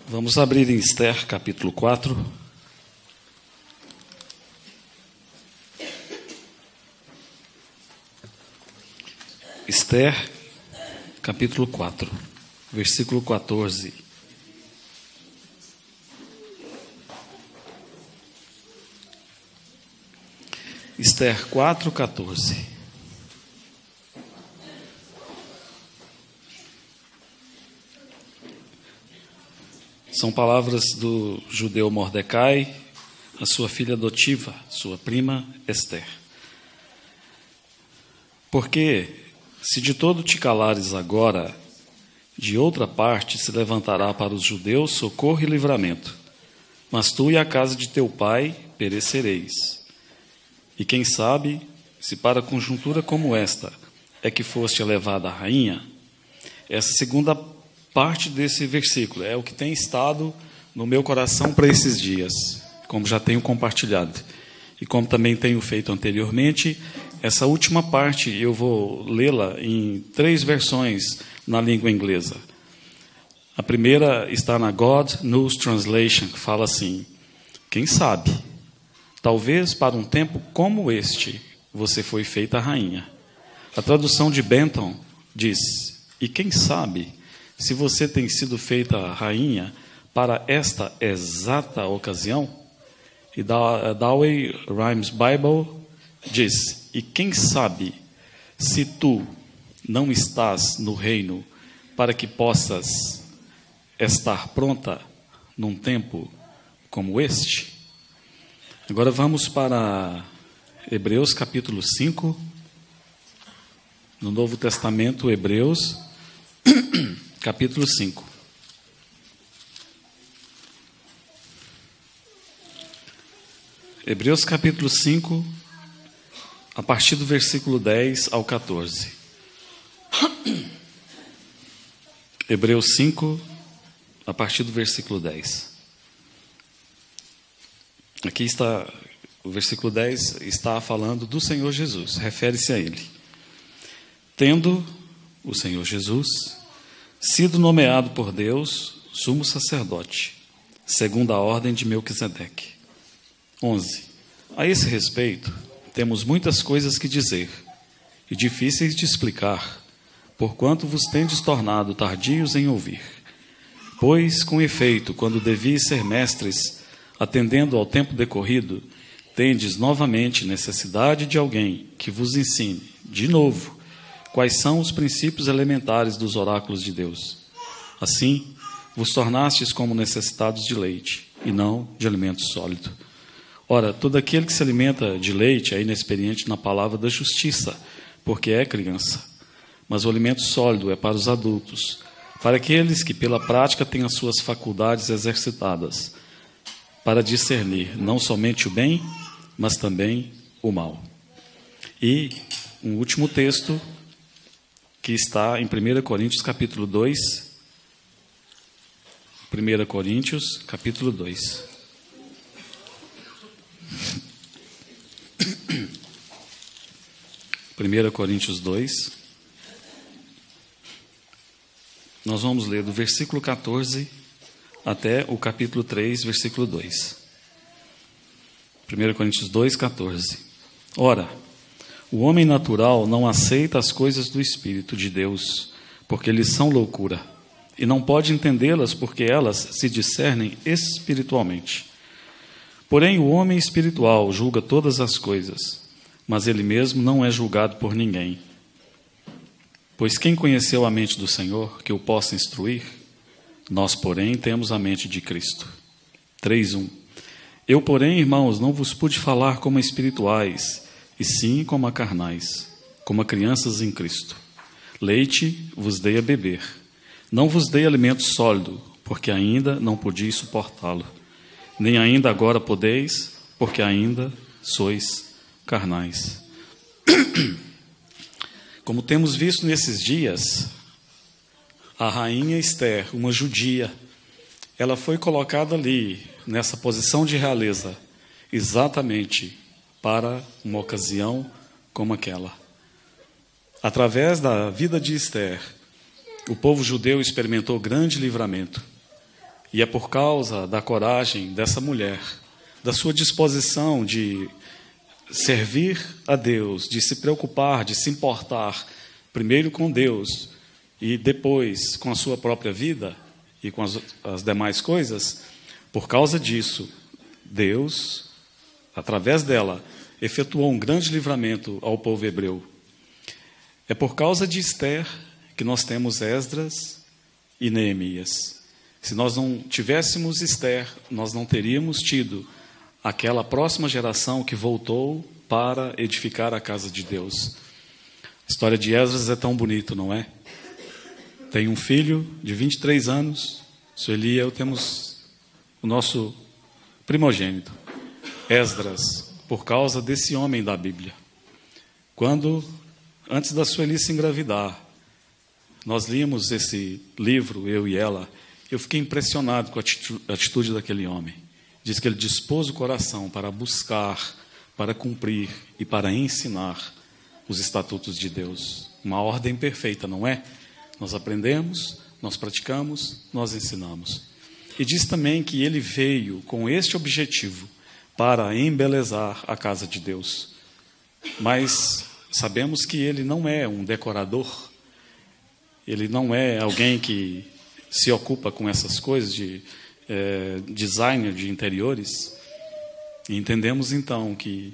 Vamos abrir em Esther, capítulo 4. Esther, capítulo 4, versículo 14. Esther 4, 14. São palavras do judeu Mordecai, a sua filha adotiva, sua prima Esther. Porque, se de todo te calares agora, de outra parte se levantará para os judeus socorro e livramento, mas tu e a casa de teu pai perecereis. E quem sabe, se para conjuntura como esta é que foste elevada a rainha, essa segunda parte desse versículo é o que tem estado no meu coração para esses dias, como já tenho compartilhado. E como também tenho feito anteriormente, essa última parte eu vou lê-la em 3 versões na língua inglesa. A primeira está na God News Translation, que fala assim: quem sabe, talvez para um tempo como este, você foi feita rainha. A tradução de Benton diz: e quem sabe, se você tem sido feita rainha para esta exata ocasião. E Douay Rheims Bible diz: e quem sabe, se tu não estás no reino para que possas estar pronta num tempo como este. Agora vamos para Hebreus capítulo 5, no Novo Testamento, Hebreus capítulo 5. Hebreus capítulo 5, a partir do versículo 10 ao 14. Hebreus 5, a partir do versículo 10. Aqui está, o versículo 10 está falando do Senhor Jesus, refere-se a Ele. Tendo o Senhor Jesus sido nomeado por Deus sumo sacerdote, segundo a ordem de Melquisedeque. 11. A esse respeito, temos muitas coisas que dizer, e difíceis de explicar, porquanto vos tendes tornado tardios em ouvir. Pois, com efeito, quando devíeis ser mestres, atendendo ao tempo decorrido, tendes novamente necessidade de alguém que vos ensine, de novo, quais são os princípios elementares dos oráculos de Deus. Assim, vos tornastes como necessitados de leite, e não de alimento sólido. Ora, todo aquele que se alimenta de leite é inexperiente na palavra da justiça, porque é criança. Mas o alimento sólido é para os adultos, para aqueles que pela prática têm as suas faculdades exercitadas, para discernir não somente o bem, mas também o mal. E um último texto, que está em 1 Coríntios capítulo 2. 1 Coríntios capítulo 2. Primeira Coríntios 2. Nós vamos ler do versículo 14 até o capítulo 3, versículo 2. 1 Coríntios 2, 14. Ora, o homem natural não aceita as coisas do Espírito de Deus, porque lhes são loucura, e não pode entendê-las porque elas se discernem espiritualmente. Porém, o homem espiritual julga todas as coisas, mas ele mesmo não é julgado por ninguém. Pois quem conheceu a mente do Senhor, que o possa instruir? Nós, porém, temos a mente de Cristo. 3:1. Eu, porém, irmãos, não vos pude falar como a espirituais, e sim como a carnais, como a crianças em Cristo. Leite vos dei a beber, não vos dei alimento sólido, porque ainda não podiais suportá-lo, nem ainda agora podeis, porque ainda sois carnais. Como temos visto nesses dias, a rainha Esther, uma judia, ela foi colocada ali, nessa posição de realeza, exatamente para uma ocasião como aquela. Através da vida de Esther, o povo judeu experimentou grande livramento. E é por causa da coragem dessa mulher, da sua disposição de servir a Deus, de se preocupar, de se importar, primeiro com Deus e depois com a sua própria vida e com as demais coisas. Por causa disso, Deus, através dela, efetuou um grande livramento ao povo hebreu. É por causa de Esther que nós temos Esdras e Neemias. Se nós não tivéssemos Esther, nós não teríamos tido aquela próxima geração que voltou para edificar a casa de Deus. A história de Esdras é tão bonita, não é? Tem um filho de 23 anos, Sueli e eu temos o nosso primogênito, Esdras, por causa desse homem da Bíblia. Antes da Sueli se engravidar, nós líamos esse livro, eu e ela, eu fiquei impressionado com a atitude daquele homem. Diz que ele dispôs o coração para buscar, para cumprir e para ensinar os estatutos de Deus. Uma ordem perfeita, não é? Nós aprendemos, nós praticamos, nós ensinamos. E diz também que ele veio com este objetivo para embelezar a casa de Deus. Mas sabemos que ele não é um decorador, ele não é alguém que se ocupa com essas coisas de designer de interiores. E entendemos então que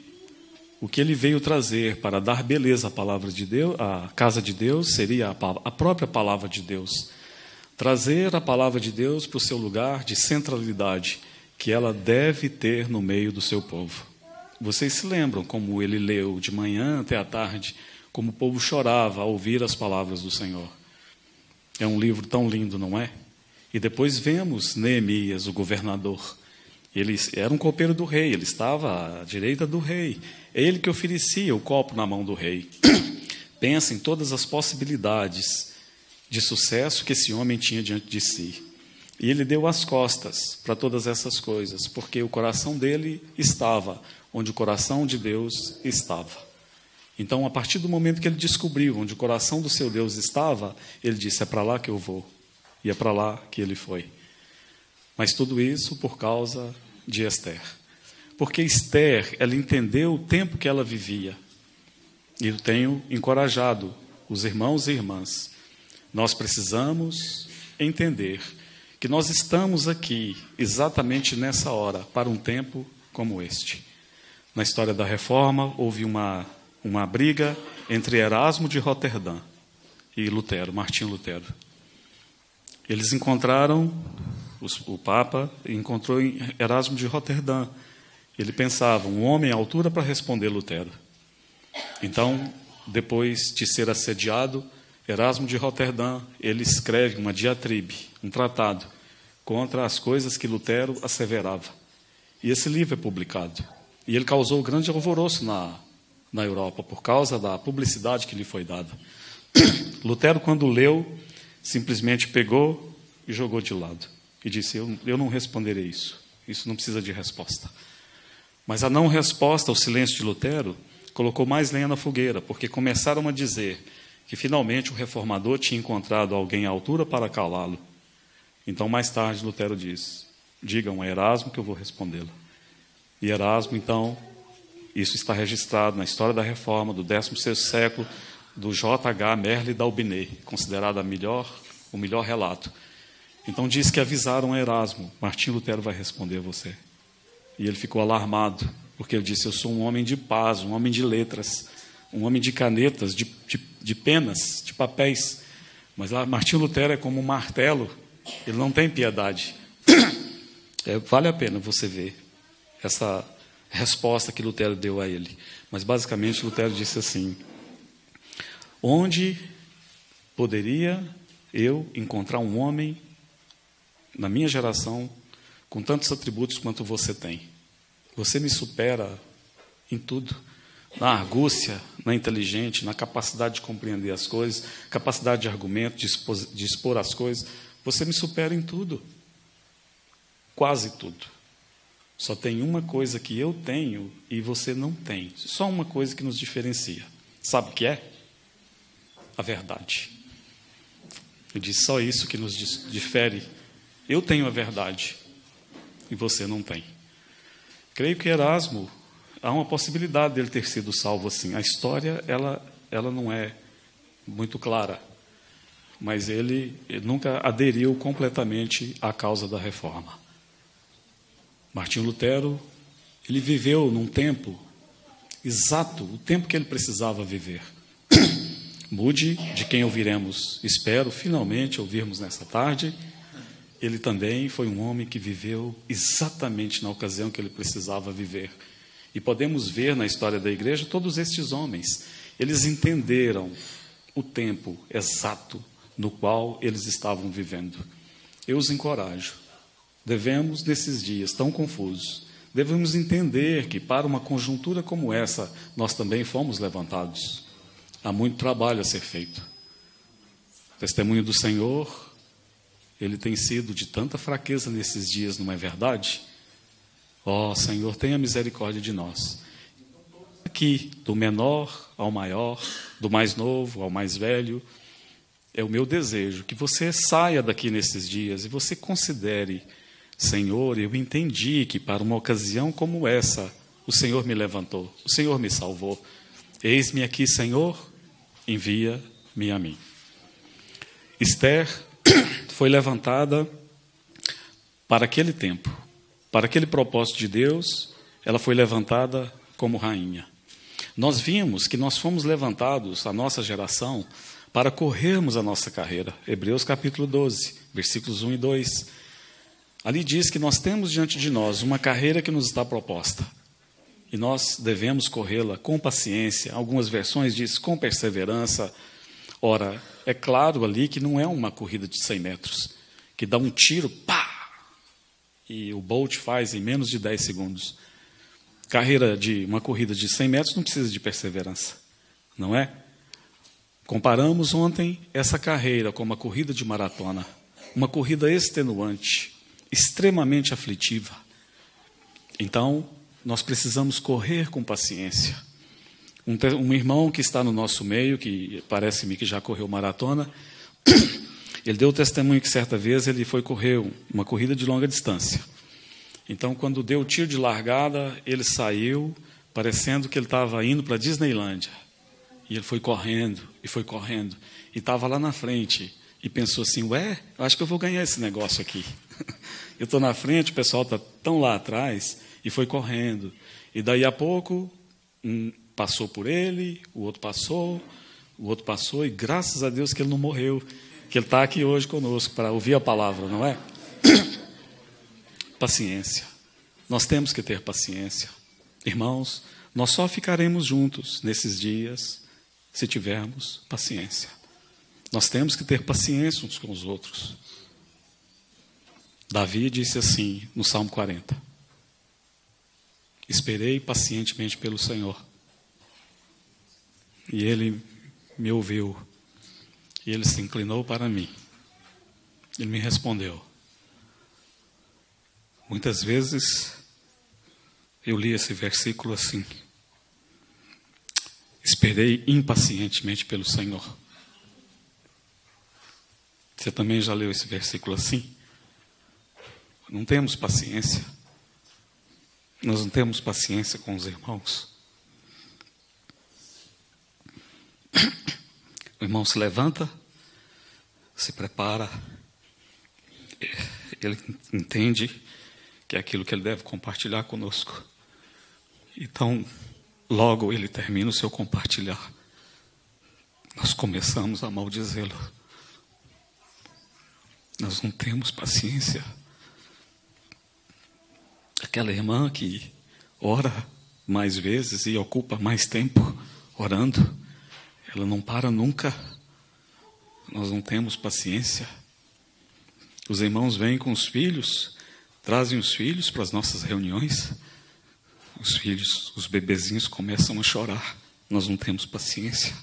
o que ele veio trazer para dar beleza à palavra de Deus, à casa de Deus, seria a própria palavra de Deus. Trazer a palavra de Deus para o seu lugar de centralidade que ela deve ter no meio do seu povo. Vocês se lembram como ele leu de manhã até à tarde, como o povo chorava ao ouvir as palavras do Senhor. É um livro tão lindo, não é? E depois vemos Neemias, o governador. Ele era um copeiro do rei, ele estava à direita do rei. É ele que oferecia o copo na mão do rei. Pensa em todas as possibilidades de sucesso que esse homem tinha diante de si. E ele deu as costas para todas essas coisas, porque o coração dele estava onde o coração de Deus estava. Então, a partir do momento que ele descobriu onde o coração do seu Deus estava, ele disse, é para lá que eu vou. E é para lá que ele foi. Mas tudo isso por causa de Esther. Porque Esther, ela entendeu o tempo que ela vivia. E eu tenho encorajado os irmãos e irmãs. Nós precisamos entender que nós estamos aqui exatamente nessa hora, para um tempo como este. Na história da Reforma, houve uma briga entre Erasmo de Roterdã e Lutero, Martinho Lutero. Eles encontraram, o Papa encontrou em Erasmo de Roterdã. Ele pensava, um homem à altura para responder Lutero. Então, depois de ser assediado, Erasmo de Roterdã, ele escreve uma diatribe, um tratado, contra as coisas que Lutero asseverava. E esse livro é publicado. E ele causou grande alvoroço na Europa, por causa da publicidade que lhe foi dada. Lutero, quando leu, simplesmente pegou e jogou de lado. E disse, eu não responderei isso. Isso não precisa de resposta. Mas a não resposta ao silêncio de Lutero colocou mais lenha na fogueira, porque começaram a dizer que finalmente o reformador tinha encontrado alguém à altura para calá-lo. Então, mais tarde, Lutero diz, digam a Erasmo que eu vou respondê-lo. E Erasmo, então, isso está registrado na história da Reforma do 16º século, do J.H. Merle d'Aubigné, considerado o melhor relato. Então diz que avisaram a Erasmo, Martinho Lutero vai responder a você. E ele ficou alarmado, porque ele disse, eu sou um homem de paz, um homem de letras, um homem de canetas, de penas, de papéis. Mas lá, Martinho Lutero é como um martelo, ele não tem piedade. Vale a pena você ver essa resposta que Lutero deu a ele. Mas basicamente Lutero disse assim, onde poderia eu encontrar um homem na minha geração com tantos atributos quanto você tem? Você me supera em tudo, na argúcia, na inteligente, na capacidade de compreender as coisas, capacidade de argumento, de expor as coisas. Você me supera em tudo, quase tudo. Só tem uma coisa que eu tenho e você não tem. Só uma coisa que nos diferencia. Sabe o que é? A verdade. Eu disse, só isso que nos difere Eu tenho a verdade e você não tem. Creio que Erasmo, há uma possibilidade dele ter sido salvo assim. A história, ela não é muito clara, mas ele nunca aderiu completamente à causa da reforma. Martinho Lutero, ele viveu num tempo exato, o tempo que ele precisava viver. Mude, de quem ouviremos, espero finalmente ouvirmos nessa tarde, ele também foi um homem que viveu exatamente na ocasião que ele precisava viver. E podemos ver na história da igreja todos estes homens. Eles entenderam o tempo exato no qual eles estavam vivendo. Eu os encorajo. Devemos, nesses dias tão confusos, devemos entender que para uma conjuntura como essa, nós também fomos levantados. Há muito trabalho a ser feito. O testemunho do Senhor, ele tem sido de tanta fraqueza nesses dias, não é verdade? Ó, Senhor, tenha misericórdia de nós. Aqui, do menor ao maior, do mais novo ao mais velho, é o meu desejo que você saia daqui nesses dias e você considere: Senhor, eu entendi que para uma ocasião como essa, o Senhor me levantou, o Senhor me salvou. Eis-me aqui, Senhor, envia-me a mim. Esther foi levantada para aquele tempo, para aquele propósito de Deus, ela foi levantada como rainha. Nós vimos que nós fomos levantados, a nossa geração, para corrermos a nossa carreira. Hebreus capítulo 12, versículos 1 e 2. Ali diz que nós temos diante de nós uma carreira que nos está proposta. E nós devemos corrê-la com paciência. Algumas versões dizem com perseverança. Ora, é claro ali que não é uma corrida de 100 metros, que dá um tiro, pá! E o Bolt faz em menos de 10 segundos. Uma corrida de 100 metros não precisa de perseverança, não é? Comparamos ontem essa carreira com uma corrida de maratona, uma corrida extenuante, extremamente aflitiva. Então, nós precisamos correr com paciência. Um irmão que está no nosso meio, que parece-me que já correu maratona, ele deu o testemunho que certa vez ele foi correr uma corrida de longa distância. Então, quando deu o tiro de largada, ele saiu, parecendo que ele estava indo para a Disneylândia. E ele foi correndo, e estava lá na frente, e pensou assim: ué, eu acho que eu vou ganhar esse negócio aqui. Eu estou na frente, o pessoal está tão lá atrás, e foi correndo. E daí a pouco, um passou por ele, o outro passou, e graças a Deus que ele não morreu, que ele está aqui hoje conosco para ouvir a palavra, não é? Paciência. Nós temos que ter paciência. Irmãos, nós só ficaremos juntos nesses dias se tivermos paciência. Nós temos que ter paciência uns com os outros. Davi disse assim, no Salmo 40: esperei pacientemente pelo Senhor, e Ele me ouviu, e Ele se inclinou para mim. Ele me respondeu. Muitas vezes eu li esse versículo assim: esperei impacientemente pelo Senhor. Você também já leu esse versículo assim? Não temos paciência. Nós não temos paciência com os irmãos. O irmão se levanta, se prepara, ele entende que é aquilo que ele deve compartilhar conosco. Então, logo ele termina o seu compartilhar, nós começamos a maldizê-lo. Nós não temos paciência. Aquela irmã que ora mais vezes e ocupa mais tempo orando, ela não para nunca. Nós não temos paciência. Os irmãos vêm com os filhos, trazem os filhos para as nossas reuniões. Os filhos, os bebezinhos começam a chorar. Nós não temos paciência.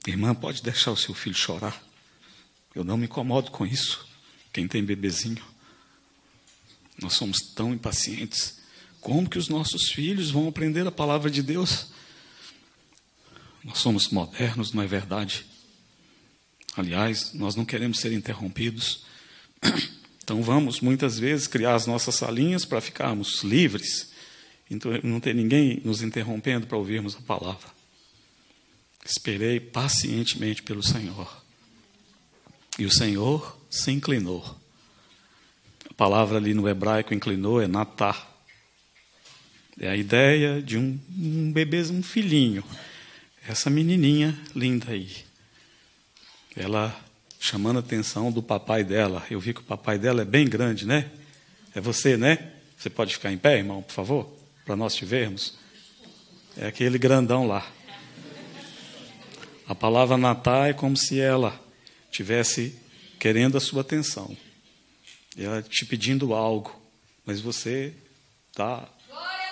Irmã, pode deixar o seu filho chorar. Eu não me incomodo com isso. Quem tem bebezinho. Nós somos tão impacientes. Como que os nossos filhos vão aprender a palavra de Deus? Nós somos modernos, não é verdade? Aliás, nós não queremos ser interrompidos. Então vamos, muitas vezes, criar as nossas salinhas para ficarmos livres, então não ter ninguém nos interrompendo para ouvirmos a palavra. Esperei pacientemente pelo Senhor. E o Senhor se inclinou. A palavra ali no hebraico inclinou é natá. É a ideia de um bebê, um filhinho. Essa menininha linda aí. Ela chamando a atenção do papai dela. Eu vi que o papai dela é bem grande, né? É você, né? Você pode ficar em pé, irmão, por favor? Para nós te vermos. É aquele grandão lá. A palavra natá é como se ela tivesse querendo a sua atenção. Ela te pedindo algo, mas você está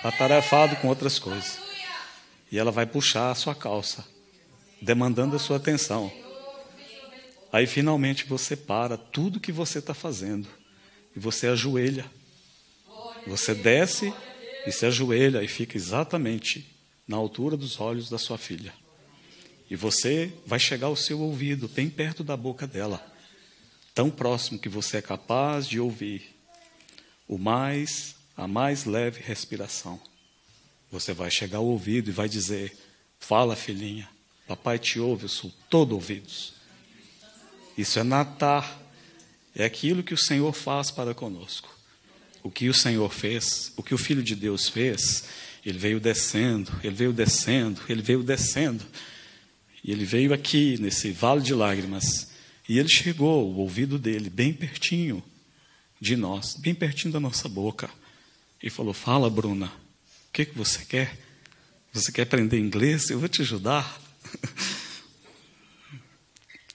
atarefado com outras coisas. E ela vai puxar a sua calça, demandando a sua atenção. Aí, finalmente, você para tudo que você está fazendo e você ajoelha. Você desce e se ajoelha e fica exatamente na altura dos olhos da sua filha. E você vai chegar ao seu ouvido, bem perto da boca dela, tão próximo que você é capaz de ouvir a mais leve respiração. Você vai chegar ao ouvido e vai dizer: fala, filhinha, papai te ouve, eu sou todo ouvidos. Isso é natá, é aquilo que o Senhor faz para conosco. O que o Senhor fez, o que o Filho de Deus fez, ele veio descendo, ele veio descendo, ele veio descendo. E ele veio aqui, nesse vale de lágrimas, e ele chegou, o ouvido dele, bem pertinho de nós, bem pertinho da nossa boca, e falou: fala, Bruna, o que você quer? Você quer aprender inglês? Eu vou te ajudar.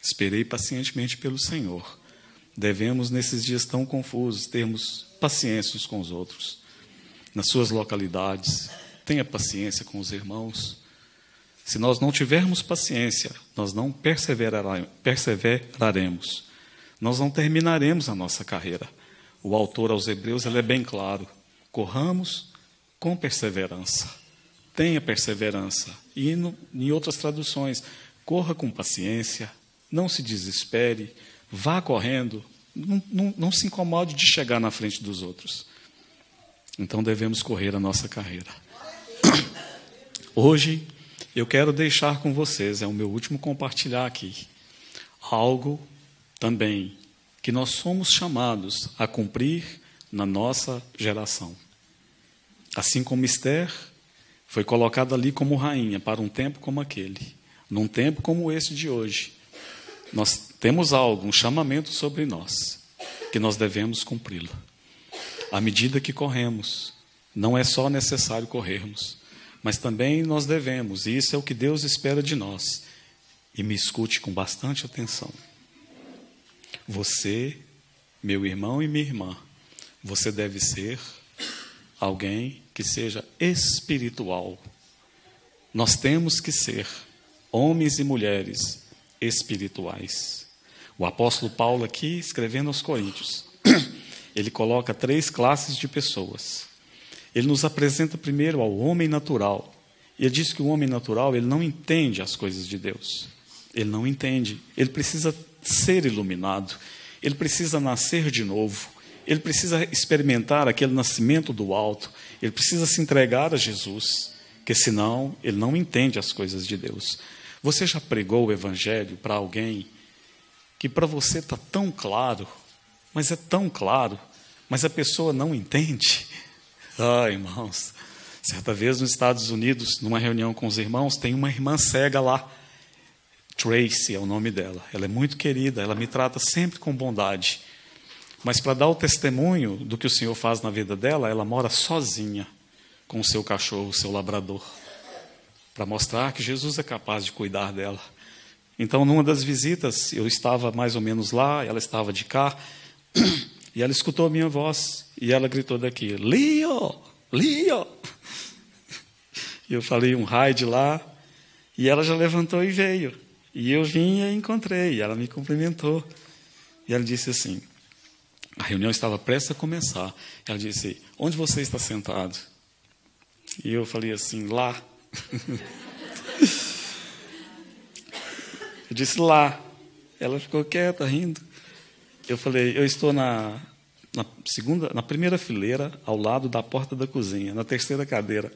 Esperei pacientemente pelo Senhor. Devemos, nesses dias tão confusos, termos paciência uns com os outros. Nas suas localidades, tenha paciência com os irmãos. Se nós não tivermos paciência, nós não perseveraremos. Nós não terminaremos a nossa carreira. O autor aos Hebreus ele é bem claro. Corramos com perseverança. Tenha perseverança. E em outras traduções, corra com paciência, não se desespere, vá correndo, não se incomode de chegar na frente dos outros. Então devemos correr a nossa carreira. Hoje, eu quero deixar com vocês, é o meu último compartilhar aqui, algo também que nós somos chamados a cumprir na nossa geração. Assim como Esther foi colocada ali como rainha para um tempo como aquele, num tempo como esse de hoje, nós temos algo, um chamamento sobre nós, que nós devemos cumpri-lo. À medida que corremos, não é só necessário corrermos, mas também nós devemos, e isso é o que Deus espera de nós. E me escute com bastante atenção. Você, meu irmão e minha irmã, você deve ser alguém que seja espiritual. Nós temos que ser homens e mulheres espirituais. O apóstolo Paulo aqui, escrevendo aos Coríntios, ele coloca 3 classes de pessoas. Ele nos apresenta primeiro ao homem natural. E ele diz que o homem natural ele não entende as coisas de Deus. Ele não entende. Ele precisa ser iluminado. Ele precisa nascer de novo. Ele precisa experimentar aquele nascimento do alto. Ele precisa se entregar a Jesus, porque senão ele não entende as coisas de Deus. Você já pregou o evangelho para alguém que para você está tão claro, mas é tão claro, mas a pessoa não entende? Irmãos, certa vez nos Estados Unidos, numa reunião com os irmãos, tem uma irmã cega lá. Tracy é o nome dela. Ela é muito querida, ela me trata sempre com bondade. Mas para dar o testemunho do que o Senhor faz na vida dela, ela mora sozinha com o seu cachorro, o seu labrador, para mostrar que Jesus é capaz de cuidar dela. Então, numa das visitas, eu estava mais ou menos lá, ela estava de cá, e ela escutou a minha voz, e ela gritou daqui: Leo, Leo. E eu falei um raio de lá, e ela já levantou e veio. E eu vim e a encontrei, e ela me cumprimentou. E ela disse assim, a reunião estava prestes a começar. Ela disse: onde você está sentado? E eu falei assim: lá. Eu disse: lá. Ela ficou quieta, rindo. Eu falei: eu estou na na primeira fileira, ao lado da porta da cozinha, na terceira cadeira.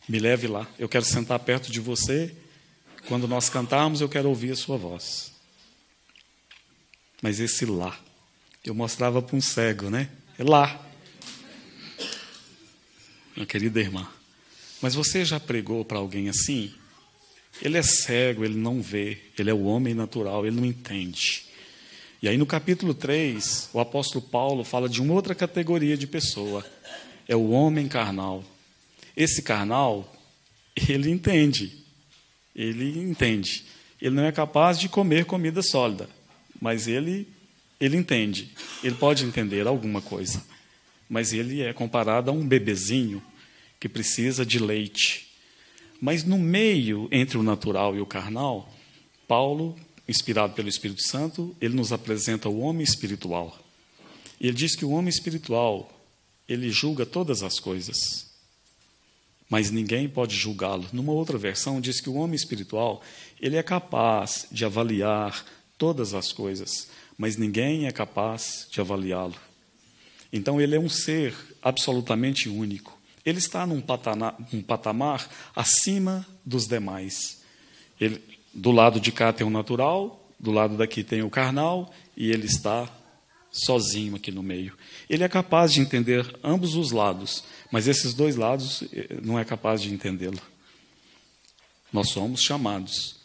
Me leve lá. Eu quero sentar perto de você. Quando nós cantarmos, eu quero ouvir a sua voz. Mas esse lá, eu mostrava para um cego, né? É lá. Minha querida irmã, mas você já pregou para alguém assim? Ele é cego, ele não vê, ele é o homem natural, ele não entende. E aí no capítulo 3, o apóstolo Paulo fala de uma outra categoria de pessoa. É o homem carnal. Esse carnal, ele entende. Ele entende. Ele não é capaz de comer comida sólida, mas ele entende. Ele pode entender alguma coisa, mas ele é comparado a um bebezinho que precisa de leite. Mas no meio entre o natural e o carnal, Paulo, inspirado pelo Espírito Santo, ele nos apresenta o homem espiritual. E ele diz que o homem espiritual, ele julga todas as coisas, mas ninguém pode julgá-lo. Numa outra versão, diz que o homem espiritual, ele é capaz de avaliar todas as coisas, mas ninguém é capaz de avaliá-lo. Então, ele é um ser absolutamente único. Ele está num patamar acima dos demais. Do lado de cá tem o natural, do lado daqui tem o carnal, e ele está sozinho aqui no meio. Ele é capaz de entender ambos os lados, mas esses dois lados não é capaz de entendê-lo. Nós somos chamados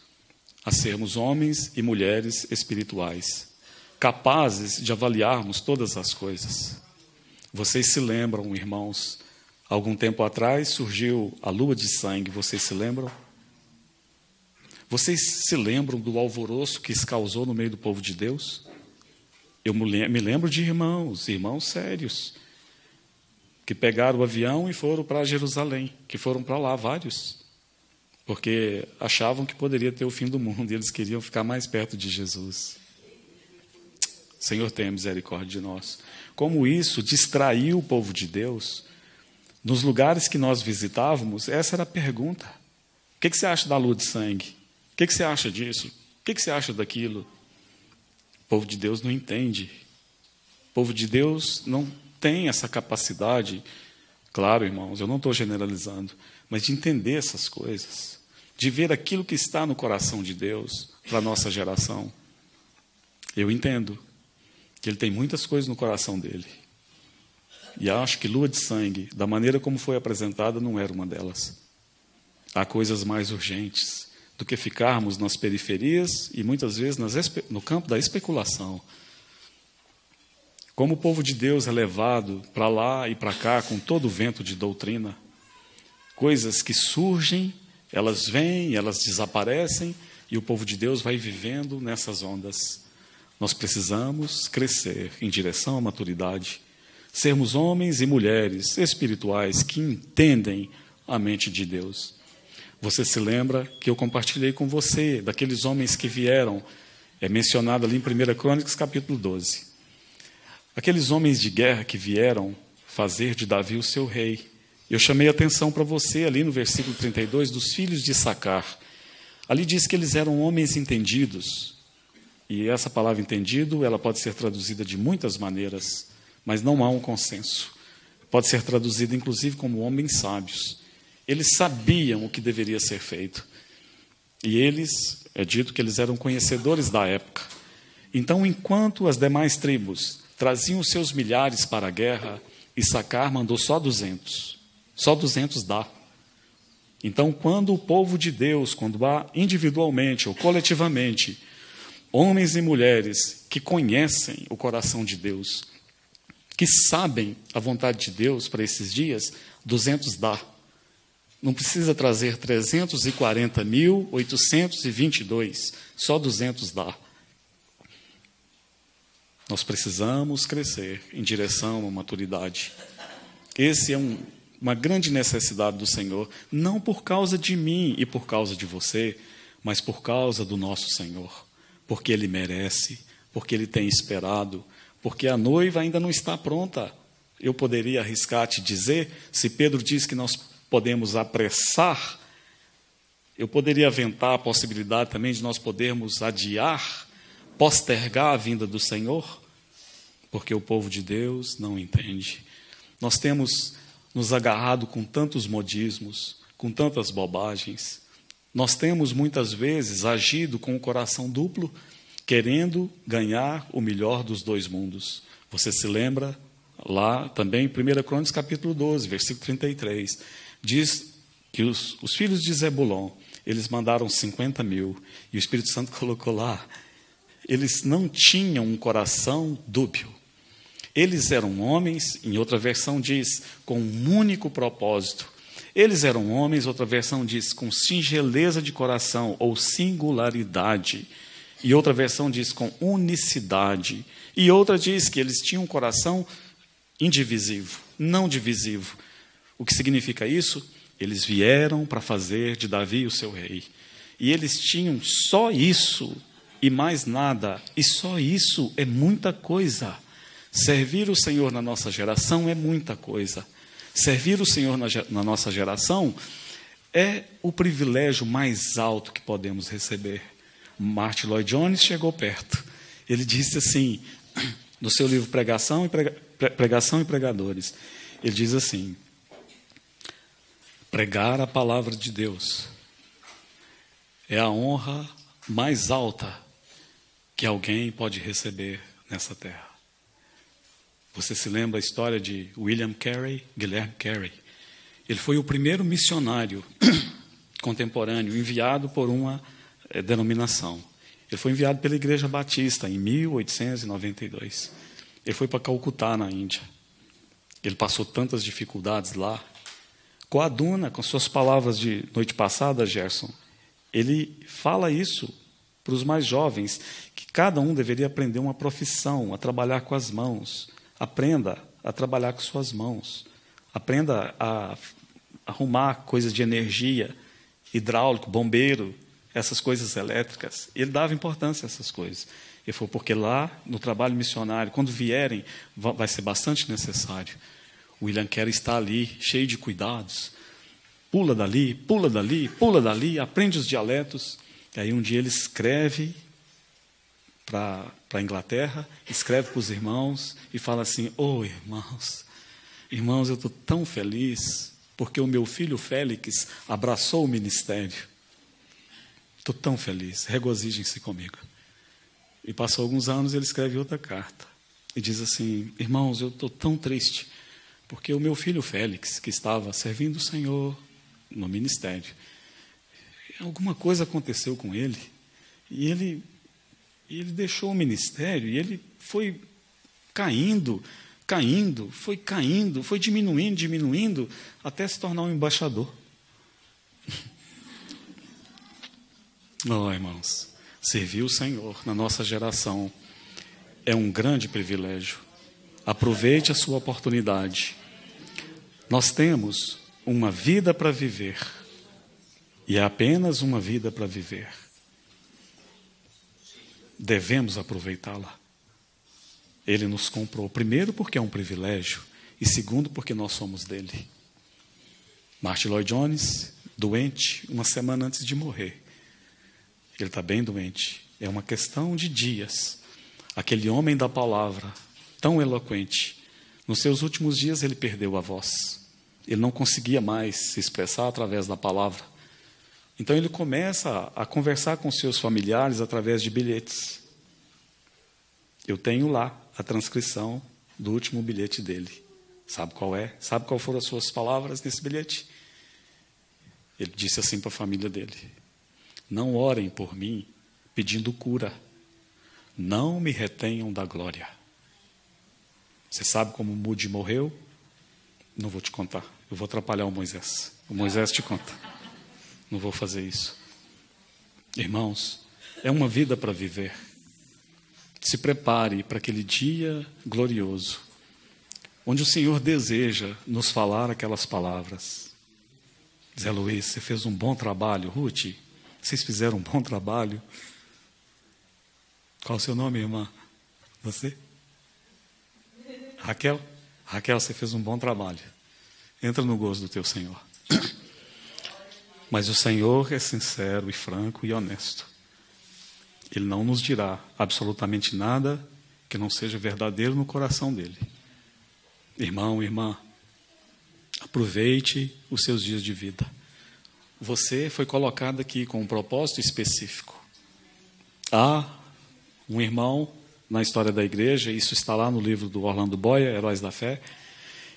a sermos homens e mulheres espirituais, capazes de avaliarmos todas as coisas. Vocês se lembram, irmãos, algum tempo atrás surgiu a lua de sangue, vocês se lembram? Vocês se lembram do alvoroço que isso causou no meio do povo de Deus? Eu me lembro de irmãos sérios, que pegaram o avião e foram para Jerusalém, que foram para lá vários, porque achavam que poderia ter o fim do mundo e eles queriam ficar mais perto de Jesus. Senhor, tenha misericórdia de nós. Como isso distraiu o povo de Deus. Nos lugares que nós visitávamos, essa era a pergunta. O que você acha da lua de sangue? O que você acha disso? O que você acha daquilo? O povo de Deus não entende. O povo de Deus não tem essa capacidade, claro, irmãos, eu não estou generalizando, mas de entender essas coisas, de ver aquilo que está no coração de Deus para a nossa geração. Eu entendo que Ele tem muitas coisas no coração dele. E acho que lua de sangue, da maneira como foi apresentada, não era uma delas. Há coisas mais urgentes do que ficarmos nas periferias e muitas vezes no campo da especulação. Como o povo de Deus é levado para lá e para cá com todo o vento de doutrina, coisas que surgem, elas vêm, elas desaparecem e o povo de Deus vai vivendo nessas ondas. Nós precisamos crescer em direção à maturidade, sermos homens e mulheres espirituais que entendem a mente de Deus. Você se lembra que eu compartilhei com você daqueles homens que vieram, é mencionado ali em 1 Crônicas, capítulo 12. Aqueles homens de guerra que vieram fazer de Davi o seu rei. Eu chamei a atenção para você ali no versículo 32 dos filhos de Issacar. Ali diz que eles eram homens entendidos. E essa palavra entendido, ela pode ser traduzida de muitas maneiras, mas não há um consenso. Pode ser traduzida, inclusive, como homens sábios. Eles sabiam o que deveria ser feito. E eles, é dito que eles eram conhecedores da época. Então, enquanto as demais tribos traziam os seus milhares para a guerra, Issacar mandou só 200. Só 200 dá. Então, quando o povo de Deus, quando há individualmente ou coletivamente, homens e mulheres que conhecem o coração de Deus, que sabem a vontade de Deus para esses dias, 200 dá. Não precisa trazer 340.822, só 200 dá. Nós precisamos crescer em direção à maturidade. Esse é uma grande necessidade do Senhor, não por causa de mim e por causa de você, mas por causa do nosso Senhor, porque Ele merece, porque Ele tem esperado, porque a noiva ainda não está pronta. Eu poderia arriscar te dizer, se Pedro diz que nós podemos apressar, eu poderia aventar a possibilidade também de nós podermos adiar, postergar a vinda do Senhor. porque o povo de Deus não entende. Nós temos nos agarrado com tantos modismos, com tantas bobagens. Nós temos muitas vezes agido com o coração duplo, querendo ganhar o melhor dos dois mundos. Você se lembra lá também, em 1 Crônicas, capítulo 12, versículo 33, diz que os filhos de Zebulon, eles mandaram 50.000, e o Espírito Santo colocou lá, eles não tinham um coração dúbio. Eles eram homens, em outra versão diz, com um único propósito. Eles eram homens, outra versão diz, com singeleza de coração ou singularidade. E outra versão diz, com unicidade. E outra diz que eles tinham um coração indivisivo, não divisivo. O que significa isso? Eles vieram para fazer de Davi o seu rei. E eles tinham só isso e mais nada. E só isso é muita coisa. Servir o Senhor na nossa geração é muita coisa. Servir o Senhor na nossa geração é o privilégio mais alto que podemos receber. Martin Lloyd Jones chegou perto. Ele disse assim, no seu livro Pregação e Pregadores, ele diz assim, pregar a palavra de Deus é a honra mais alta que alguém pode receber nessa terra. Você se lembra a história de Guilherme Carey? Ele foi o primeiro missionário contemporâneo enviado por uma denominação. Ele foi enviado pela Igreja Batista em 1892. Ele foi para Calcutá, na Índia. Ele passou tantas dificuldades lá. Coaduna, com suas palavras de noite passada, Gerson, ele fala isso para os mais jovens, que cada um deveria aprender uma profissão, a trabalhar com as mãos. Aprenda a trabalhar com suas mãos. Aprenda a arrumar coisas de energia, hidráulico, bombeiro, essas coisas elétricas. Ele dava importância a essas coisas. Ele falou, porque lá, no trabalho missionário, quando vierem, vai ser bastante necessário. O William Carey está ali, cheio de cuidados. Pula dali, pula dali, pula dali, aprende os dialetos. E aí um dia ele escreve para a Inglaterra, escreve para os irmãos e fala assim, irmãos, eu estou tão feliz porque o meu filho Félix abraçou o ministério. Estou tão feliz, regozijem-se comigo. E passou alguns anos, ele escreve outra carta e diz assim, irmãos, eu estou tão triste porque o meu filho Félix, que estava servindo o Senhor no ministério, alguma coisa aconteceu com ele e ele deixou o ministério e ele foi caindo, foi diminuindo, até se tornar um embaixador. Irmãos, servir o Senhor na nossa geração é um grande privilégio. Aproveite a sua oportunidade. Nós temos uma vida para viver e é apenas uma vida para viver. Devemos aproveitá-la. Ele nos comprou, primeiro porque é um privilégio e segundo porque nós somos dele. Martin Lloyd Jones, doente, uma semana antes de morrer. Ele está bem doente. É uma questão de dias. Aquele homem da palavra, tão eloquente, nos seus últimos dias ele perdeu a voz. Ele não conseguia mais se expressar através da palavra. Então ele começa a conversar com seus familiares através de bilhetes. Eu tenho lá a transcrição do último bilhete dele. Sabe qual é? Sabe qual foram as suas palavras nesse bilhete? Ele disse assim para a família dele, não orem por mim pedindo cura, não me retenham da glória. Você sabe como Moody morreu? Não vou te contar, eu vou atrapalhar o Moisés. O Moisés te conta. Não vou fazer isso. Irmãos, é uma vida para viver. Se prepare para aquele dia glorioso, onde o Senhor deseja nos falar aquelas palavras. Zé Luiz, você fez um bom trabalho. Ruth, vocês fizeram um bom trabalho. Qual o seu nome, irmã? Você? Raquel? Raquel, você fez um bom trabalho. Entra no gozo do teu Senhor. Mas o Senhor é sincero e franco e honesto. Ele não nos dirá absolutamente nada que não seja verdadeiro no coração dele. Irmão, irmã, aproveite os seus dias de vida. Você foi colocado aqui com um propósito específico. Há um irmão na história da igreja, isso está lá no livro do Orlando Boyer, Heróis da Fé,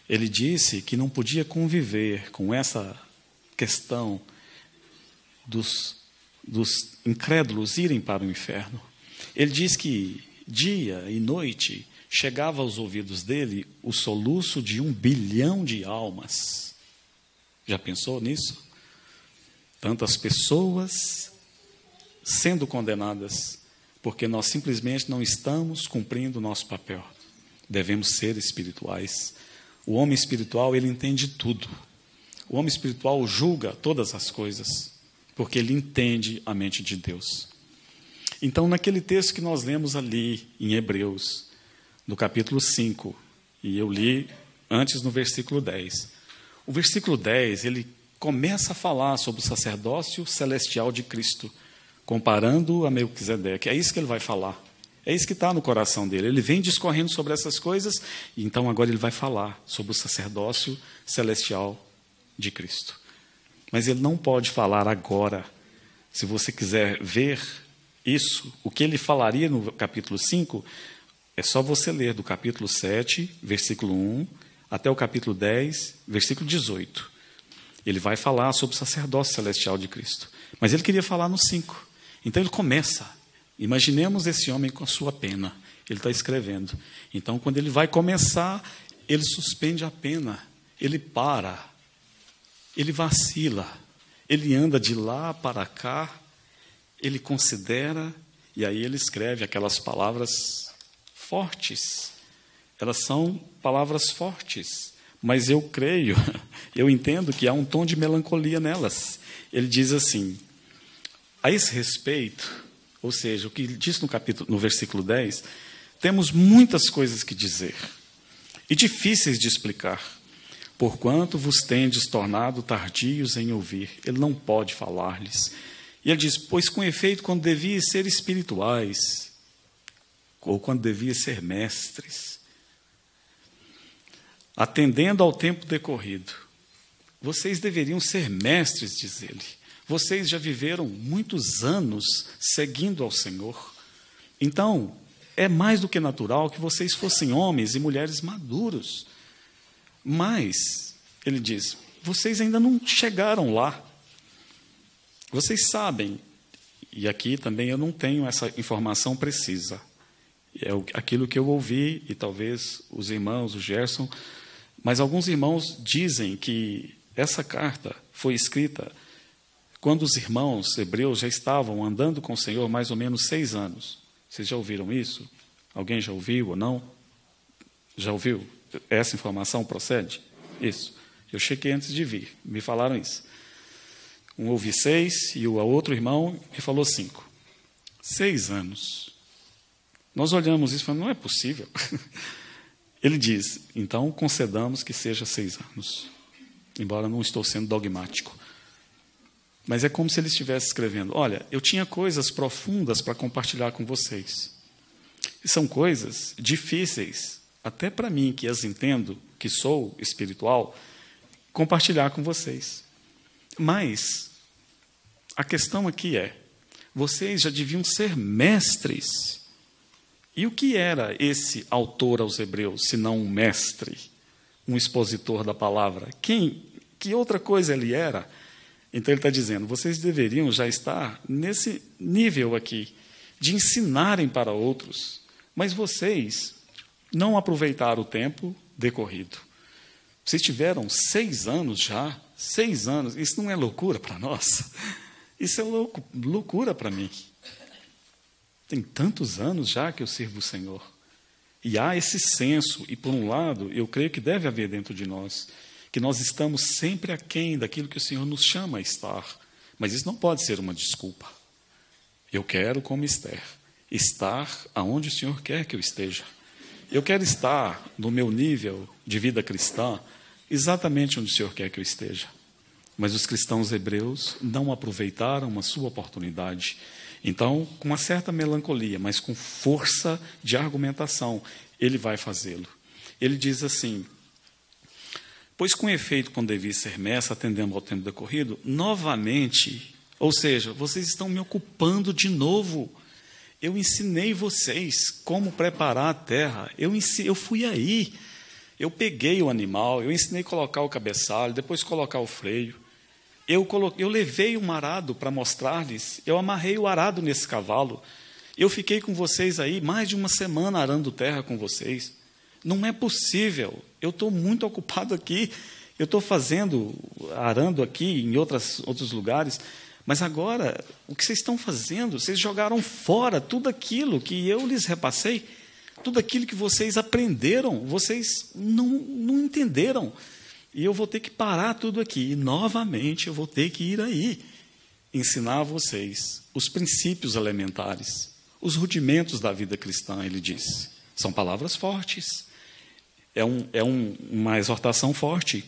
ele disse que não podia conviver com essa questão dos incrédulos irem para o inferno. Ele diz que dia e noite chegava aos ouvidos dele o soluço de 1 bilhão de almas. Já pensou nisso? Tantas pessoas sendo condenadas porque nós simplesmente não estamos cumprindo o nosso papel. Devemos ser espirituais. O homem espiritual, ele entende tudo. O homem espiritual julga todas as coisas, porque ele entende a mente de Deus. Então, naquele texto que nós lemos ali, em Hebreus, no capítulo 5, e eu li antes no versículo 10. O versículo 10, ele começa a falar sobre o sacerdócio celestial de Cristo, comparando a Melquisedeque. É isso que ele vai falar. É isso que está no coração dele. Ele vem discorrendo sobre essas coisas, e então agora ele vai falar sobre o sacerdócio celestial de Cristo. Mas ele não pode falar agora. Se você quiser ver isso, o que ele falaria no capítulo 5, é só você ler do capítulo 7, versículo 1, até o capítulo 10, versículo 18. Ele vai falar sobre o sacerdócio celestial de Cristo. Mas ele queria falar no 5. Então ele começa. Imaginemos esse homem com a sua pena. Ele está escrevendo. Então, quando ele vai começar, ele suspende a pena. Ele para. Ele vacila. Ele anda de lá para cá. Ele considera. E aí ele escreve aquelas palavras fortes. Elas são palavras fortes. Mas eu creio, eu entendo que há um tom de melancolia nelas. Ele diz assim: a esse respeito, ou seja, o que ele diz no versículo 10, temos muitas coisas que dizer, e difíceis de explicar, porquanto vos tendes tornado tardios em ouvir. Ele não pode falar-lhes. E ele diz: pois com efeito, quando devia ser espirituais, ou quando devia ser mestres, atendendo ao tempo decorrido, vocês deveriam ser mestres, diz ele. Vocês já viveram muitos anos seguindo ao Senhor. Então, é mais do que natural que vocês fossem homens e mulheres maduros. Mas, ele diz, vocês ainda não chegaram lá. Vocês sabem, e aqui também eu não tenho essa informação precisa. É aquilo que eu ouvi, e talvez os irmãos, o Gerson, mas alguns irmãos dizem que essa carta foi escrita quando os irmãos hebreus já estavam andando com o Senhor mais ou menos 6 anos. Vocês já ouviram isso? Alguém já ouviu ou não? Já ouviu? Essa informação procede? Isso. Eu chequei antes de vir, me falaram isso. Um ouvi 6 e o outro irmão me falou 5. 6 anos. Nós olhamos isso e falamos, não é possível. Ele diz, então concedamos que seja 6 anos. Embora não estou sendo dogmático. Mas é como se ele estivesse escrevendo, olha, eu tinha coisas profundas para compartilhar com vocês. E são coisas difíceis, até para mim, que as entendo, que sou espiritual, compartilhar com vocês. Mas a questão aqui é, vocês já deviam ser mestres. E o que era esse autor aos Hebreus, se não um mestre, um expositor da palavra? Que outra coisa ele era? Então ele está dizendo, vocês deveriam já estar nesse nível aqui, de ensinarem para outros, mas vocês não aproveitaram o tempo decorrido. Vocês tiveram 6 anos já, 6 anos, isso não é loucura para nós? Isso é loucura para mim. Tem tantos anos já que eu sirvo o Senhor. E há esse senso, e por um lado, eu creio que deve haver dentro de nós, que nós estamos sempre aquém daquilo que o Senhor nos chama a estar. Mas isso não pode ser uma desculpa. Eu quero, como Esther, estar aonde o Senhor quer que eu esteja. Eu quero estar no meu nível de vida cristã, exatamente onde o Senhor quer que eu esteja. Mas os cristãos hebreus não aproveitaram a sua oportunidade. Então, com uma certa melancolia, mas com força de argumentação, ele vai fazê-lo. Ele diz assim: pois com efeito, quando devia ser mestre, atendendo ao tempo decorrido, novamente, ou seja, vocês estão me ocupando de novo. Eu ensinei vocês como preparar a terra. Eu fui aí. Eu peguei o animal, eu ensinei a colocar o cabeçalho, depois colocar o freio. Eu levei um arado para mostrar-lhes. Eu amarrei o arado nesse cavalo. Eu fiquei com vocês aí mais de uma semana arando terra com vocês. Não é possível. Eu estou muito ocupado aqui. Eu estou arando aqui em outros lugares. Mas agora, o que vocês estão fazendo? Vocês jogaram fora tudo aquilo que eu lhes repassei, tudo aquilo que vocês aprenderam, vocês não entenderam. E eu vou ter que parar tudo aqui. E, novamente, eu vou ter que ir aí ensinar a vocês os princípios elementares, os rudimentos da vida cristã, ele diz. São palavras fortes. É uma exortação forte.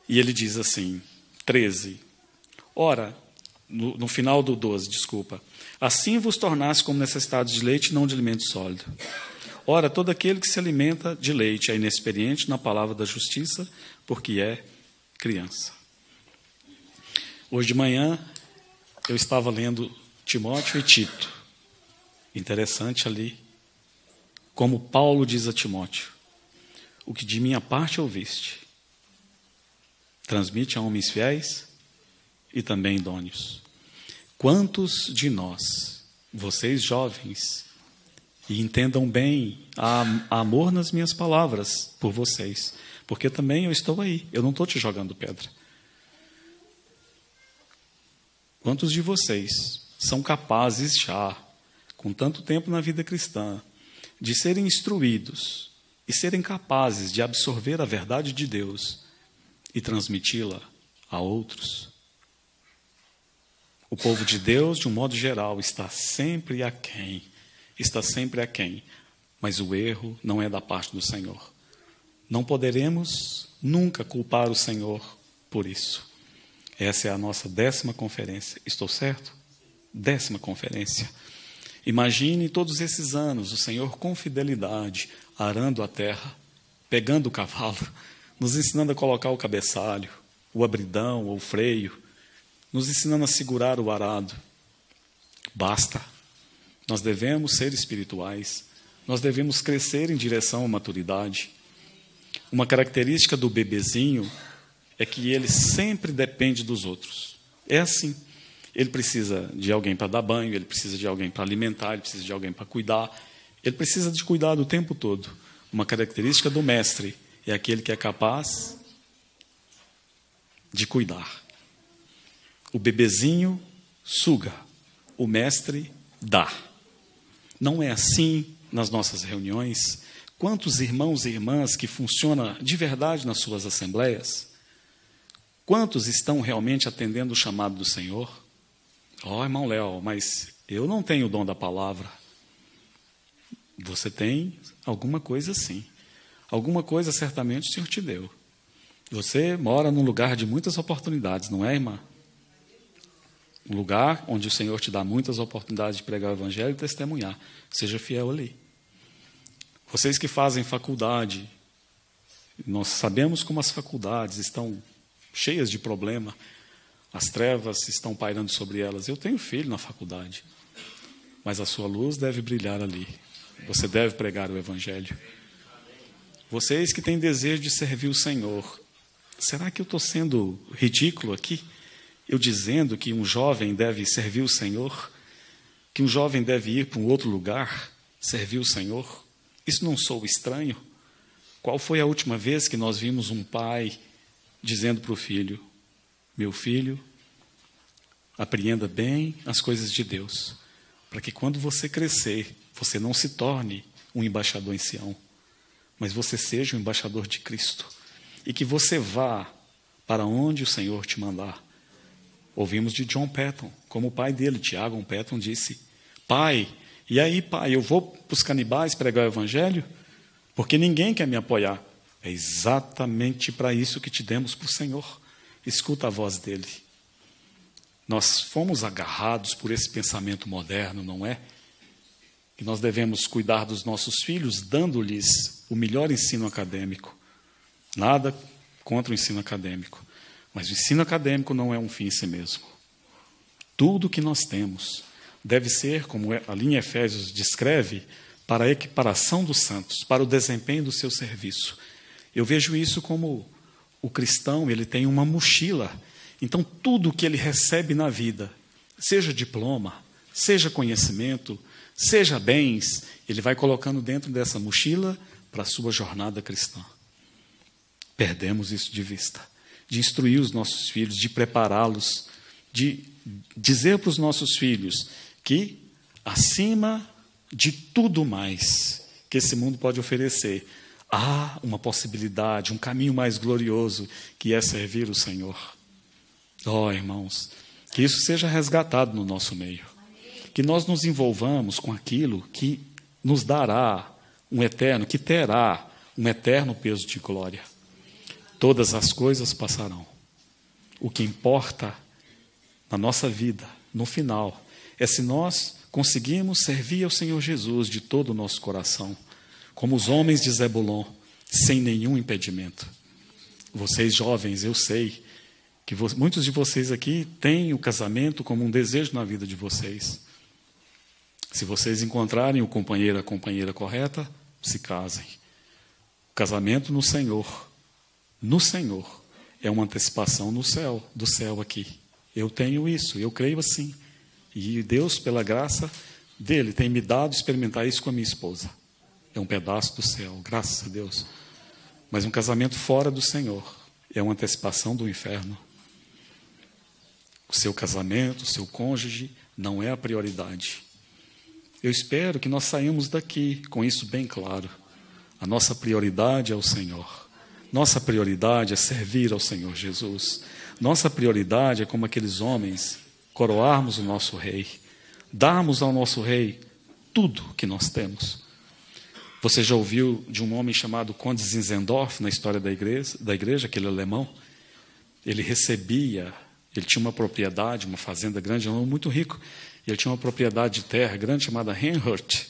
E ele diz assim, 13. Ora, no final do 12, desculpa. Assim vos tornasse como necessitados de leite, não de alimento sólido. Ora, todo aquele que se alimenta de leite é inexperiente na palavra da justiça, porque é criança. Hoje de manhã, eu estava lendo Timóteo e Tito. Interessante ali, como Paulo diz a Timóteo: o que de minha parte ouviste, transmite a homens fiéis e também idôneos. Quantos de nós, vocês jovens, e entendam bem, há amor nas minhas palavras por vocês, porque também eu estou aí, eu não estou te jogando pedra. Quantos de vocês são capazes já, com tanto tempo na vida cristã, de serem instruídos e serem capazes de absorver a verdade de Deus e transmiti-la a outros? O povo de Deus, de um modo geral, está sempre aquém, mas o erro não é da parte do Senhor. Não poderemos nunca culpar o Senhor por isso. Essa é a nossa 10ª conferência. Estou certo? 10ª conferência. Imagine todos esses anos o Senhor com fidelidade, arando a terra, pegando o cavalo, nos ensinando a colocar o cabeçalho, o abridão ou o freio, nos ensinando a segurar o arado. Basta. Nós devemos ser espirituais. Nós devemos crescer em direção à maturidade. Uma característica do bebezinho é que ele sempre depende dos outros. É assim. Ele precisa de alguém para dar banho, ele precisa de alguém para alimentar, ele precisa de alguém para cuidar. Ele precisa de cuidado o tempo todo. Uma característica do mestre é aquele que é capaz de cuidar. O bebezinho suga, o mestre dá. Não é assim nas nossas reuniões? Quantos irmãos e irmãs que funcionam de verdade nas suas assembleias? Quantos estão realmente atendendo o chamado do Senhor? Irmão Léo, mas eu não tenho o dom da palavra. Você tem alguma coisa sim. Alguma coisa certamente o Senhor te deu. Você mora num lugar de muitas oportunidades, não é, irmã? Um lugar onde o Senhor te dá muitas oportunidades de pregar o Evangelho e testemunhar. Seja fiel ali. Vocês que fazem faculdade, nós sabemos como as faculdades estão cheias de problema, as trevas estão pairando sobre elas. Eu tenho filho na faculdade, mas a sua luz deve brilhar ali. Você deve pregar o Evangelho. Vocês que têm desejo de servir o Senhor, será que eu estou sendo ridículo aqui? Eu dizendo que um jovem deve servir o Senhor, que um jovem deve ir para um outro lugar, servir o Senhor? Isso não sou estranho? Qual foi a última vez que nós vimos um pai dizendo para o filho: meu filho, apreenda bem as coisas de Deus, para que quando você crescer, você não se torne um embaixador em Sião, mas você seja um embaixador de Cristo, e que você vá para onde o Senhor te mandar. Ouvimos de John Patton, como o pai dele, Tiago Patton, disse: pai, e aí, pai, eu vou para os canibais pregar o Evangelho? Porque ninguém quer me apoiar. É exatamente para isso que te demos para o Senhor. Escuta a voz dele. Nós fomos agarrados por esse pensamento moderno, não é? Que nós devemos cuidar dos nossos filhos, dando-lhes o melhor ensino acadêmico. Nada contra o ensino acadêmico, mas o ensino acadêmico não é um fim em si mesmo. Tudo que nós temos deve ser, como a linha Efésios descreve, para a equiparação dos santos, para o desempenho do seu serviço. Eu vejo isso como o cristão, ele tem uma mochila. Então, tudo que ele recebe na vida, seja diploma, seja conhecimento, seja bens, ele vai colocando dentro dessa mochila para a sua jornada cristã. Perdemos isso de vista, de instruir os nossos filhos, de prepará-los, de dizer para os nossos filhos que, acima de tudo mais que esse mundo pode oferecer, há uma possibilidade, um caminho mais glorioso, que é servir o Senhor. Oh, irmãos, que isso seja resgatado no nosso meio. Que nós nos envolvamos com aquilo que nos dará um eterno, que terá um eterno peso de glória. Todas as coisas passarão. O que importa na nossa vida, no final, é se nós conseguimos servir ao Senhor Jesus de todo o nosso coração, como os homens de Zebulon, sem nenhum impedimento. Vocês jovens, eu sei que muitos de vocês aqui têm o casamento como um desejo na vida de vocês. Se vocês encontrarem o companheiro, a companheira correta, se casem. O casamento no Senhor, é uma antecipação no céu, do céu aqui. Eu tenho isso, eu creio assim. E Deus, pela graça dele, tem me dado experimentar isso com a minha esposa. É um pedaço do céu, graças a Deus. Mas um casamento fora do Senhor é uma antecipação do inferno. O seu casamento, o seu cônjuge, não é a prioridade. Eu espero que nós saímos daqui com isso bem claro. A nossa prioridade é o Senhor. Nossa prioridade é servir ao Senhor Jesus. Nossa prioridade é, como aqueles homens, coroarmos o nosso rei. Darmos ao nosso rei tudo que nós temos. Você já ouviu de um homem chamado Conde Zinzendorf, na história da igreja, aquele alemão? Ele tinha uma propriedade, uma fazenda grande, um homem muito rico. Ele tinha uma propriedade de terra grande chamada Reinhard.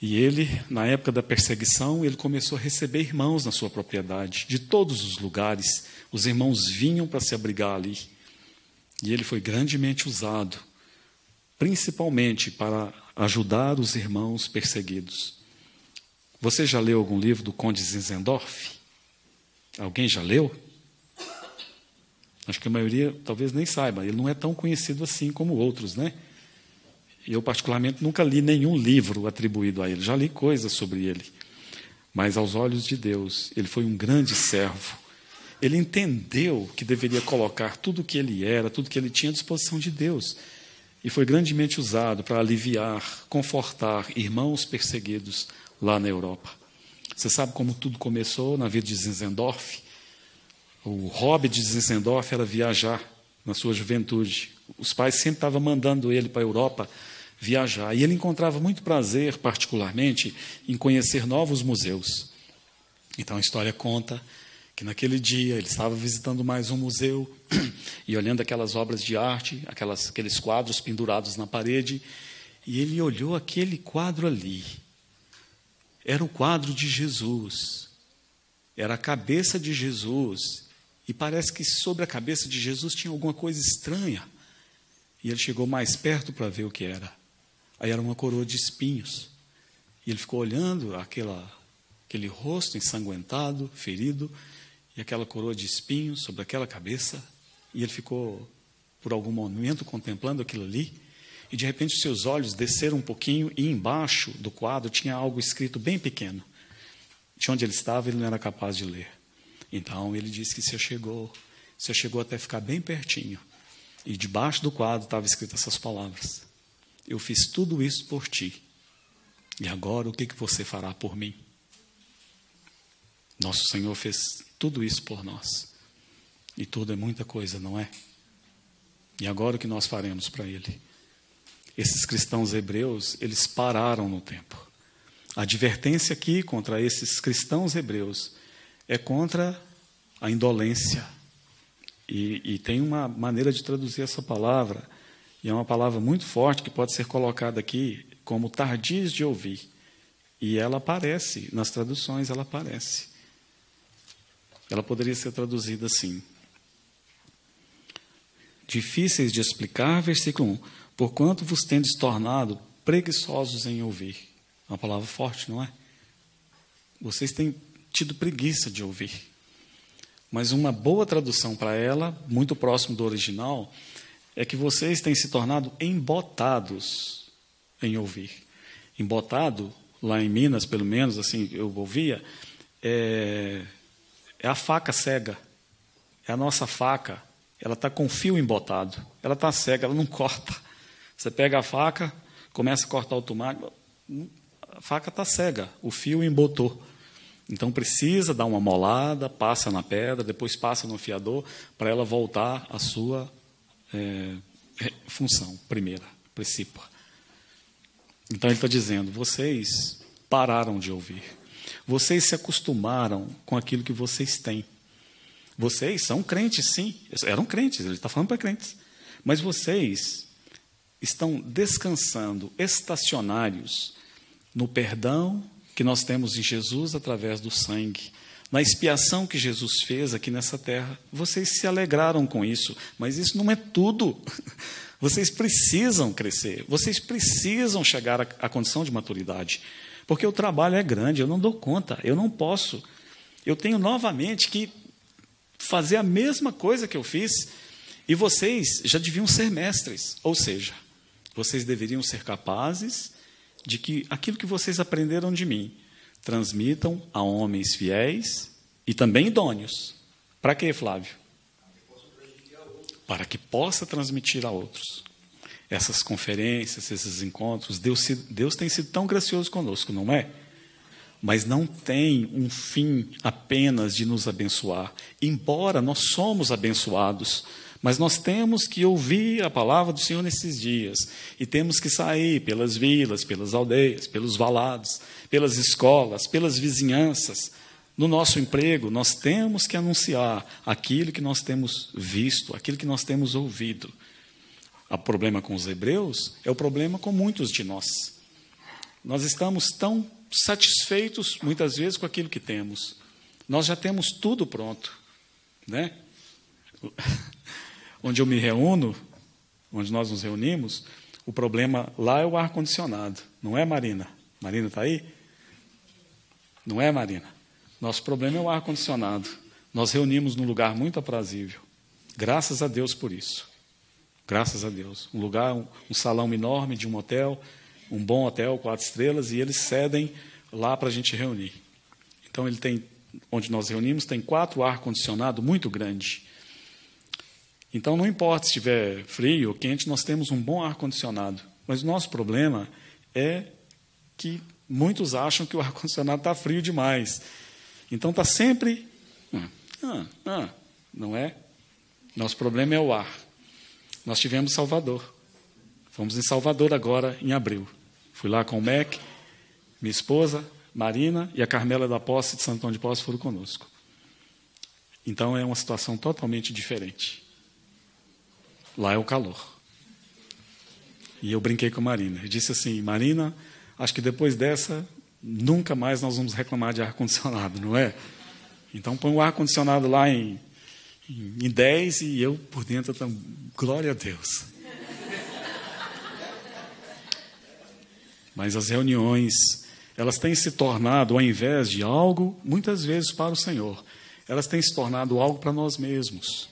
E ele, na época da perseguição, ele começou a receber irmãos na sua propriedade, de todos os lugares. Os irmãos vinham para se abrigar ali. E ele foi grandemente usado, principalmente para ajudar os irmãos perseguidos. Você já leu algum livro do Conde Zinzendorf? Alguém já leu? Acho que a maioria talvez nem saiba. Ele não é tão conhecido assim como outros, né? Eu, particularmente, nunca li nenhum livro atribuído a ele. Já li coisas sobre ele. Mas, aos olhos de Deus, ele foi um grande servo. Ele entendeu que deveria colocar tudo o que ele era, tudo que ele tinha à disposição de Deus. E foi grandemente usado para aliviar, confortar irmãos perseguidos lá na Europa. Você sabe como tudo começou na vida de Zinzendorf? O hobby de Zinzendorf era viajar na sua juventude. Os pais sempre estavam mandando ele para a Europa viajar. E ele encontrava muito prazer, particularmente, em conhecer novos museus. Então a história conta que naquele dia ele estava visitando mais um museu e olhando aquelas obras de arte, aqueles quadros pendurados na parede, e ele olhou aquele quadro ali. Era o quadro de Jesus. Era a cabeça de Jesus. E parece que sobre a cabeça de Jesus tinha alguma coisa estranha. E ele chegou mais perto para ver o que era. Aí era uma coroa de espinhos. E ele ficou olhando aquele rosto ensanguentado, ferido, e aquela coroa de espinhos sobre aquela cabeça. E ele ficou, por algum momento, contemplando aquilo ali. E, de repente, seus olhos desceram um pouquinho e embaixo do quadro tinha algo escrito bem pequeno. De onde ele estava, ele não era capaz de ler. Então, ele disse que se chegou até ficar bem pertinho. E debaixo do quadro estava escrito essas palavras: eu fiz tudo isso por ti. E agora o que você fará por mim? Nosso Senhor fez tudo isso por nós. E tudo é muita coisa, não é? E agora o que nós faremos para Ele? Esses cristãos hebreus, eles pararam no tempo. A advertência aqui contra esses cristãos hebreus é contra a indolência, E tem uma maneira de traduzir essa palavra, e é uma palavra muito forte que pode ser colocada aqui como tardios de ouvir. E ela aparece, nas traduções ela aparece. Ela poderia ser traduzida assim. Difíceis de explicar, versículo 1. Porquanto vos tendes tornado preguiçosos em ouvir. É uma palavra forte, não é? Vocês têm tido preguiça de ouvir. Mas uma boa tradução para ela, muito próximo do original, é que vocês têm se tornado embotados em ouvir. Embotado, lá em Minas, pelo menos, assim eu ouvia, é a faca cega. É a nossa faca. Ela está com fio embotado. Ela está cega, ela não corta. Você pega a faca, começa a cortar o tomate, a faca está cega, o fio embotou. Então precisa dar uma molada, passa na pedra, depois passa no afiador, para ela voltar à sua função primeira, principal. Então ele está dizendo, vocês pararam de ouvir. Vocês se acostumaram com aquilo que vocês têm. Vocês são crentes, sim. Eram crentes, ele está falando para crentes. Mas vocês estão descansando, estacionários, no perdão que nós temos em Jesus através do sangue, na expiação que Jesus fez aqui nessa terra. Vocês se alegraram com isso, mas isso não é tudo. Vocês precisam crescer, vocês precisam chegar à condição de maturidade, porque o trabalho é grande, eu não dou conta, eu não posso. Eu tenho novamente que fazer a mesma coisa que eu fiz, e vocês já deviam ser mestres, ou seja, vocês deveriam ser capazes de que aquilo que vocês aprenderam de mim, transmitam a homens fiéis e também idôneos. Para quê, Flávio? Para que possa transmitir a outros. Essas conferências, esses encontros, Deus tem sido tão gracioso conosco, não é? Mas não tem um fim apenas de nos abençoar. Embora nós somos abençoados, mas nós temos que ouvir a palavra do Senhor nesses dias. E temos que sair pelas vilas, pelas aldeias, pelos valados, pelas escolas, pelas vizinhanças. No nosso emprego, nós temos que anunciar aquilo que nós temos visto, aquilo que nós temos ouvido. O problema com os hebreus é o problema com muitos de nós. Nós estamos tão satisfeitos, muitas vezes, com aquilo que temos. Nós já temos tudo pronto, né? Onde eu me reúno, onde nós nos reunimos, o problema lá é o ar-condicionado. Não é, Marina? Marina está aí? Não é, Marina? Nosso problema é o ar-condicionado. Nós reunimos num lugar muito aprazível. Graças a Deus por isso. Graças a Deus. Um lugar, um salão enorme de um hotel, um bom hotel, 4 estrelas, e eles cedem lá para a gente reunir. Então, ele tem, onde nós reunimos, tem 4 ar-condicionado muito grande. Então, não importa se estiver frio ou quente, nós temos um bom ar-condicionado. Mas o nosso problema é que muitos acham que o ar-condicionado está frio demais. Então, está sempre... não é? Nosso problema é o ar. Nós tivemos Salvador. Fomos em Salvador agora, em abril. Fui lá com o Mac, minha esposa, Marina, e a Carmela da Posse, de Santo Antônio de Posse, foram conosco. Então, é uma situação totalmente diferente. Lá é o calor. E eu brinquei com a Marina. Eu disse assim, Marina, acho que depois dessa, nunca mais nós vamos reclamar de ar-condicionado, não é? Então, põe o ar-condicionado lá em 10 e eu por dentro, glória a Deus. Mas as reuniões, elas têm se tornado, ao invés de algo, muitas vezes para o Senhor, elas têm se tornado algo para nós mesmos.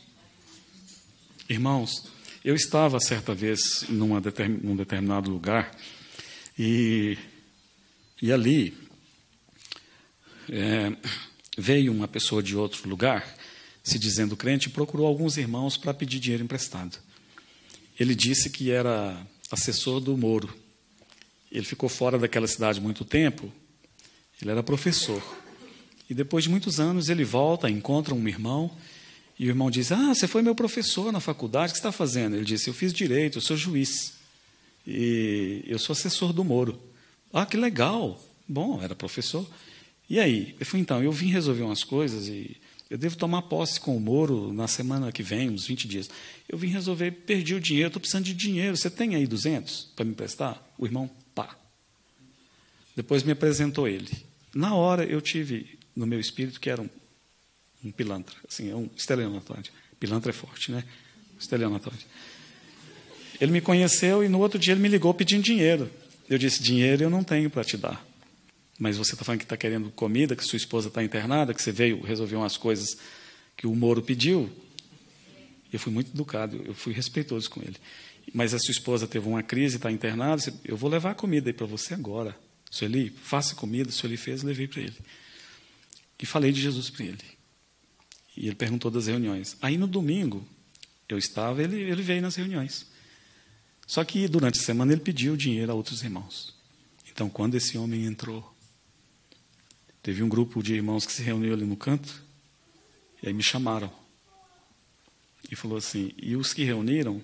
Irmãos, eu estava certa vez num determinado lugar e ali veio uma pessoa de outro lugar, se dizendo crente, e procurou alguns irmãos para pedir dinheiro emprestado. Ele disse que era assessor do Moro. Ele ficou fora daquela cidade muito tempo, ele era professor. E depois de muitos anos ele volta, encontra um irmão, e o irmão diz, você foi meu professor na faculdade, o que você está fazendo? Ele disse, eu fiz direito, eu sou juiz, e eu sou assessor do Moro. Que legal, bom, era professor. E aí? Eu falei, então, eu vim resolver umas coisas, e Eu devo tomar posse com o Moro na semana que vem, uns 20 dias. Eu vim resolver, perdi o dinheiro, estou precisando de dinheiro. Você tem aí 200 para me emprestar? O irmão, pá. Depois me apresentou ele. Na hora eu tive no meu espírito que era um pilantra, assim, um estelionatário. Pilantra é forte, né? Estelionatário. Ele me conheceu e no outro dia ele me ligou pedindo dinheiro. Eu disse, dinheiro eu não tenho para te dar. Mas você está falando que está querendo comida, que sua esposa está internada, que você veio resolver umas coisas que o Moro pediu. Eu fui muito educado, eu fui respeitoso com ele. Mas a sua esposa teve uma crise, está internada, eu vou levar a comida aí para você agora. Sueli, faça comida, Sueli fez, levei para ele. E falei de Jesus para ele. E ele perguntou das reuniões. Aí no domingo, eu estava, ele veio nas reuniões. Só que durante a semana ele pediu dinheiro a outros irmãos. Então, quando esse homem entrou, teve um grupo de irmãos que se reuniu ali no canto, e aí me chamaram. E falou assim, e os que reuniram,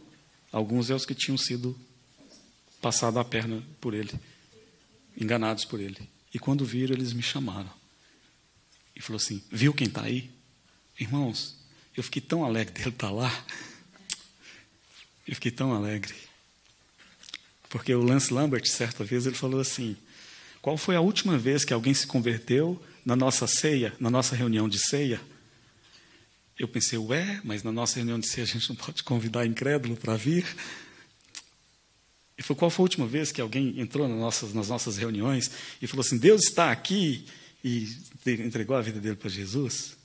alguns é os que tinham sido passados a perna por ele, enganados por ele. E quando viram, eles me chamaram. E falou assim, viu quem está aí? Irmãos, eu fiquei tão alegre dele estar lá. Eu fiquei tão alegre. Porque o Lance Lambert, certa vez, ele falou assim, qual foi a última vez que alguém se converteu na nossa ceia, na nossa reunião de ceia? Eu pensei, mas na nossa reunião de ceia a gente não pode convidar incrédulo para vir? E falou, qual foi a última vez que alguém entrou nas nossas reuniões e falou assim, Deus está aqui e entregou a vida dele para Jesus?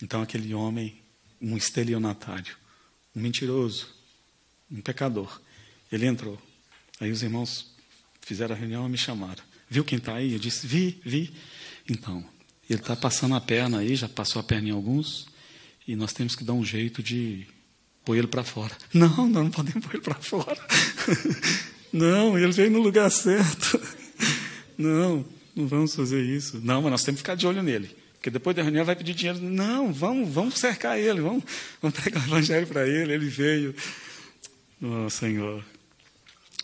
Então aquele homem, um estelionatário, um mentiroso, um pecador, ele entrou. Aí os irmãos fizeram a reunião e me chamaram. Viu quem está aí? Eu disse, vi. Então, ele está passando a perna aí, já passou a perna em alguns, e nós temos que dar um jeito de pôr ele para fora. Não podemos pôr ele para fora. Não, ele veio no lugar certo. Não vamos fazer isso. Não, mas nós temos que ficar de olho nele. Porque depois da reunião vai pedir dinheiro. Não, vamos cercar ele, vamos pregar o evangelho para ele. Ele veio. Oh, Senhor.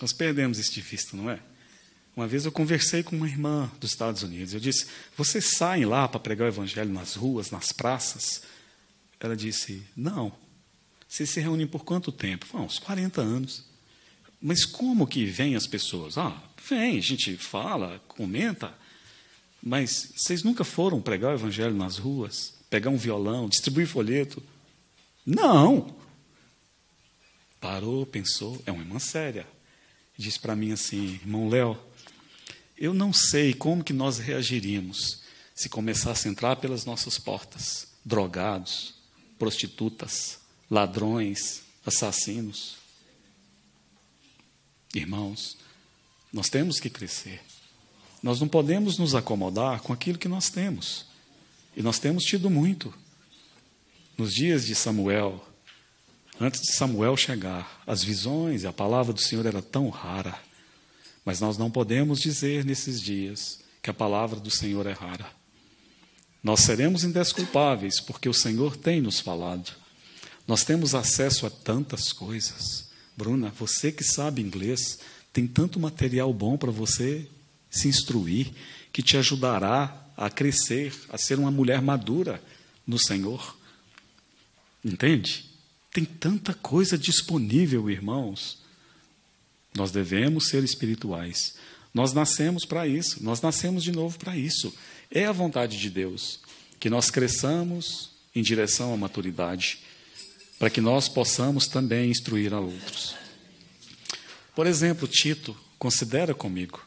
Nós perdemos isso de vista, não é? Uma vez eu conversei com uma irmã dos Estados Unidos. Eu disse, vocês saem lá para pregar o evangelho nas ruas, nas praças? Ela disse, não. Vocês se reúnem por quanto tempo? Uns 40 anos. Mas como que vêm as pessoas? Vem, a gente fala, comenta. Mas vocês nunca foram pregar o evangelho nas ruas? Pegar um violão, distribuir folheto? Não. Parou, pensou, é uma irmã séria. Disse para mim assim, irmão Léo, eu não sei como que nós reagiríamos se começasse a entrar pelas nossas portas drogados, prostitutas, ladrões, assassinos. Irmãos, nós temos que crescer. Nós não podemos nos acomodar com aquilo que nós temos. E nós temos tido muito. Nos dias de Samuel, antes de Samuel chegar, as visões e a palavra do Senhor era tão rara. Mas nós não podemos dizer nesses dias que a palavra do Senhor é rara. Nós seremos indesculpáveis porque o Senhor tem nos falado. Nós temos acesso a tantas coisas. Bruna, você que sabe inglês, tem tanto material bom para você se instruir, que te ajudará a crescer, a ser uma mulher madura no Senhor. Entende? Tem tanta coisa disponível, irmãos. Nós devemos ser espirituais. Nós nascemos para isso, nós nascemos de novo para isso. É a vontade de Deus que nós cresçamos em direção à maturidade, para que nós possamos também instruir a outros. Por exemplo, Tito, considera comigo,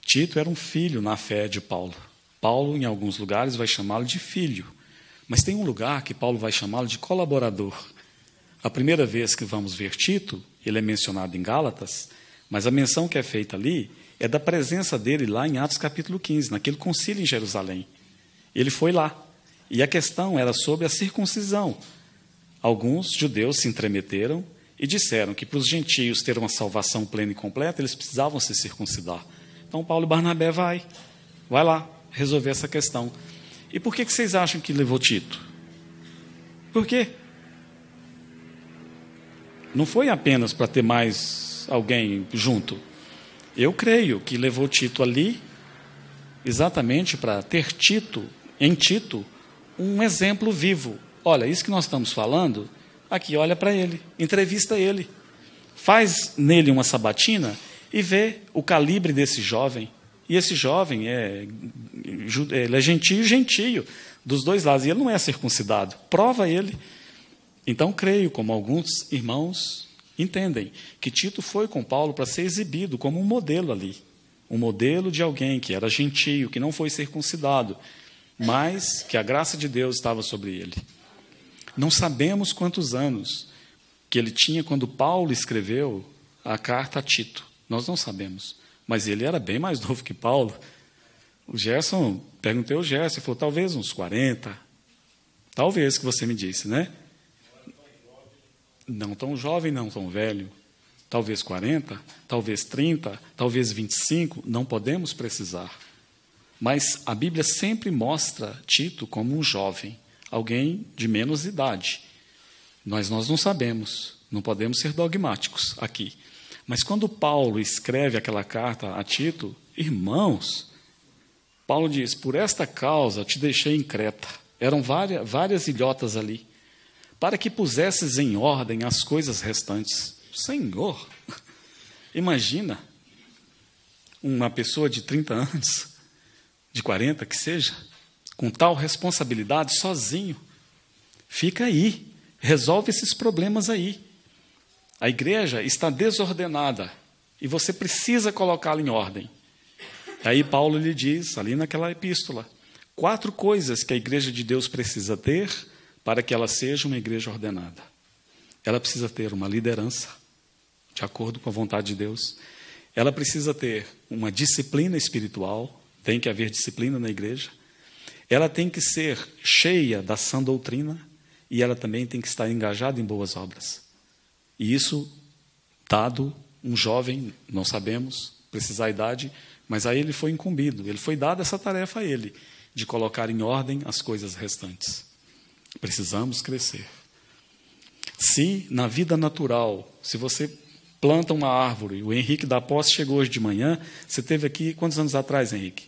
Tito era um filho na fé de Paulo. Paulo, em alguns lugares, vai chamá-lo de filho, mas tem um lugar que Paulo vai chamá-lo de colaborador. A primeira vez que vamos ver Tito, ele é mencionado em Gálatas, mas a menção que é feita ali é da presença dele lá em Atos capítulo 15, naquele concílio em Jerusalém. Ele foi lá, e a questão era sobre a circuncisão. Alguns judeus se entremeteram e disseram que para os gentios ter uma salvação plena e completa, eles precisavam se circuncidar. Então Paulo e Barnabé vai lá resolver essa questão. E por que vocês acham que levou Tito? Por quê? Não foi apenas para ter mais alguém junto. Eu creio que levou Tito ali exatamente para ter em Tito um exemplo vivo. Olha, isso que nós estamos falando, aqui, olha para ele, entrevista ele. Faz nele uma sabatina e vê o calibre desse jovem. E esse jovem ele é gentio e gentio, dos dois lados. E ele não é circuncidado. Prova ele. Então, creio, como alguns irmãos entendem, que Tito foi com Paulo para ser exibido como um modelo ali. Um modelo de alguém que era gentio, que não foi circuncidado, mas que a graça de Deus estava sobre ele. Não sabemos quantos anos que ele tinha quando Paulo escreveu a carta a Tito. Nós não sabemos. Mas ele era bem mais novo que Paulo. O Gerson, perguntei ao Gerson, ele falou, talvez uns 40. Talvez, que você me disse, né? Não tão jovem, não tão velho. Talvez 40, talvez 30, talvez 25, não podemos precisar. Mas a Bíblia sempre mostra Tito como um jovem, alguém de menos idade. Nós não sabemos, não podemos ser dogmáticos aqui. Mas quando Paulo escreve aquela carta a Tito, irmãos, Paulo diz, por esta causa te deixei em Creta. Eram várias ilhotas ali, para que pusesses em ordem as coisas restantes. Senhor, imagina uma pessoa de 30 anos, de 40 que seja, com tal responsabilidade, sozinho. Fica aí, resolve esses problemas aí. A igreja está desordenada e você precisa colocá-la em ordem. Aí Paulo lhe diz, ali naquela epístola, 4 coisas que a igreja de Deus precisa ter para que ela seja uma igreja ordenada. Ela precisa ter uma liderança, de acordo com a vontade de Deus. Ela precisa ter uma disciplina espiritual, tem que haver disciplina na igreja. Ela tem que ser cheia da sã doutrina e ela também tem que estar engajada em boas obras. E isso, dado um jovem, não sabemos precisar a idade, mas aí ele foi incumbido, ele foi dado essa tarefa a ele, de colocar em ordem as coisas restantes. Precisamos crescer. Se na vida natural, se você planta uma árvore, o Henrique da Posse chegou hoje de manhã, você teve aqui, quantos anos atrás, Henrique?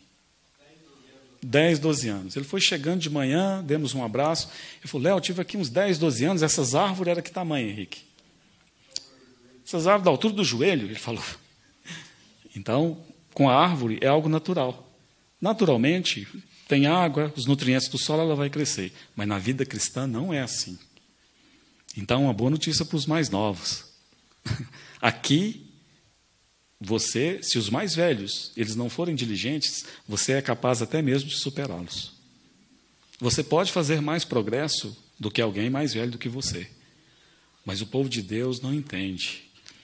10, 12 anos. Ele foi chegando de manhã, demos um abraço, ele falou, Léo, eu tive aqui uns 10, 12 anos, essas árvores eram que tamanho, Henrique? Essas árvores da altura do joelho, ele falou. Então, com a árvore é algo natural. Naturalmente, tem água, os nutrientes do solo, ela vai crescer. Mas na vida cristã não é assim. Então, uma boa notícia para os mais novos. Aqui, você, se os mais velhos, eles não forem diligentes, você é capaz até mesmo de superá-los. Você pode fazer mais progresso do que alguém mais velho do que você. Mas o povo de Deus não entende.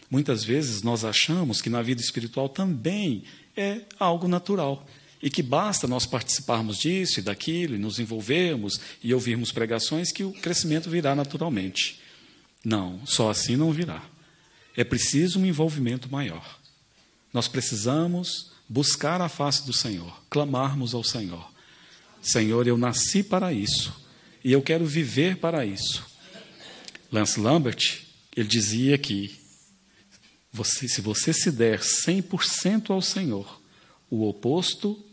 Muitas vezes nós achamos que na vida espiritual também é algo natural. E que basta nós participarmos disso e daquilo, e nos envolvermos e ouvirmos pregações, que o crescimento virá naturalmente. Não, só assim não virá. É preciso um envolvimento maior. Nós precisamos buscar a face do Senhor, clamarmos ao Senhor. Senhor, eu nasci para isso, e eu quero viver para isso. Lance Lambert, ele dizia que se você se der 100% ao Senhor, o oposto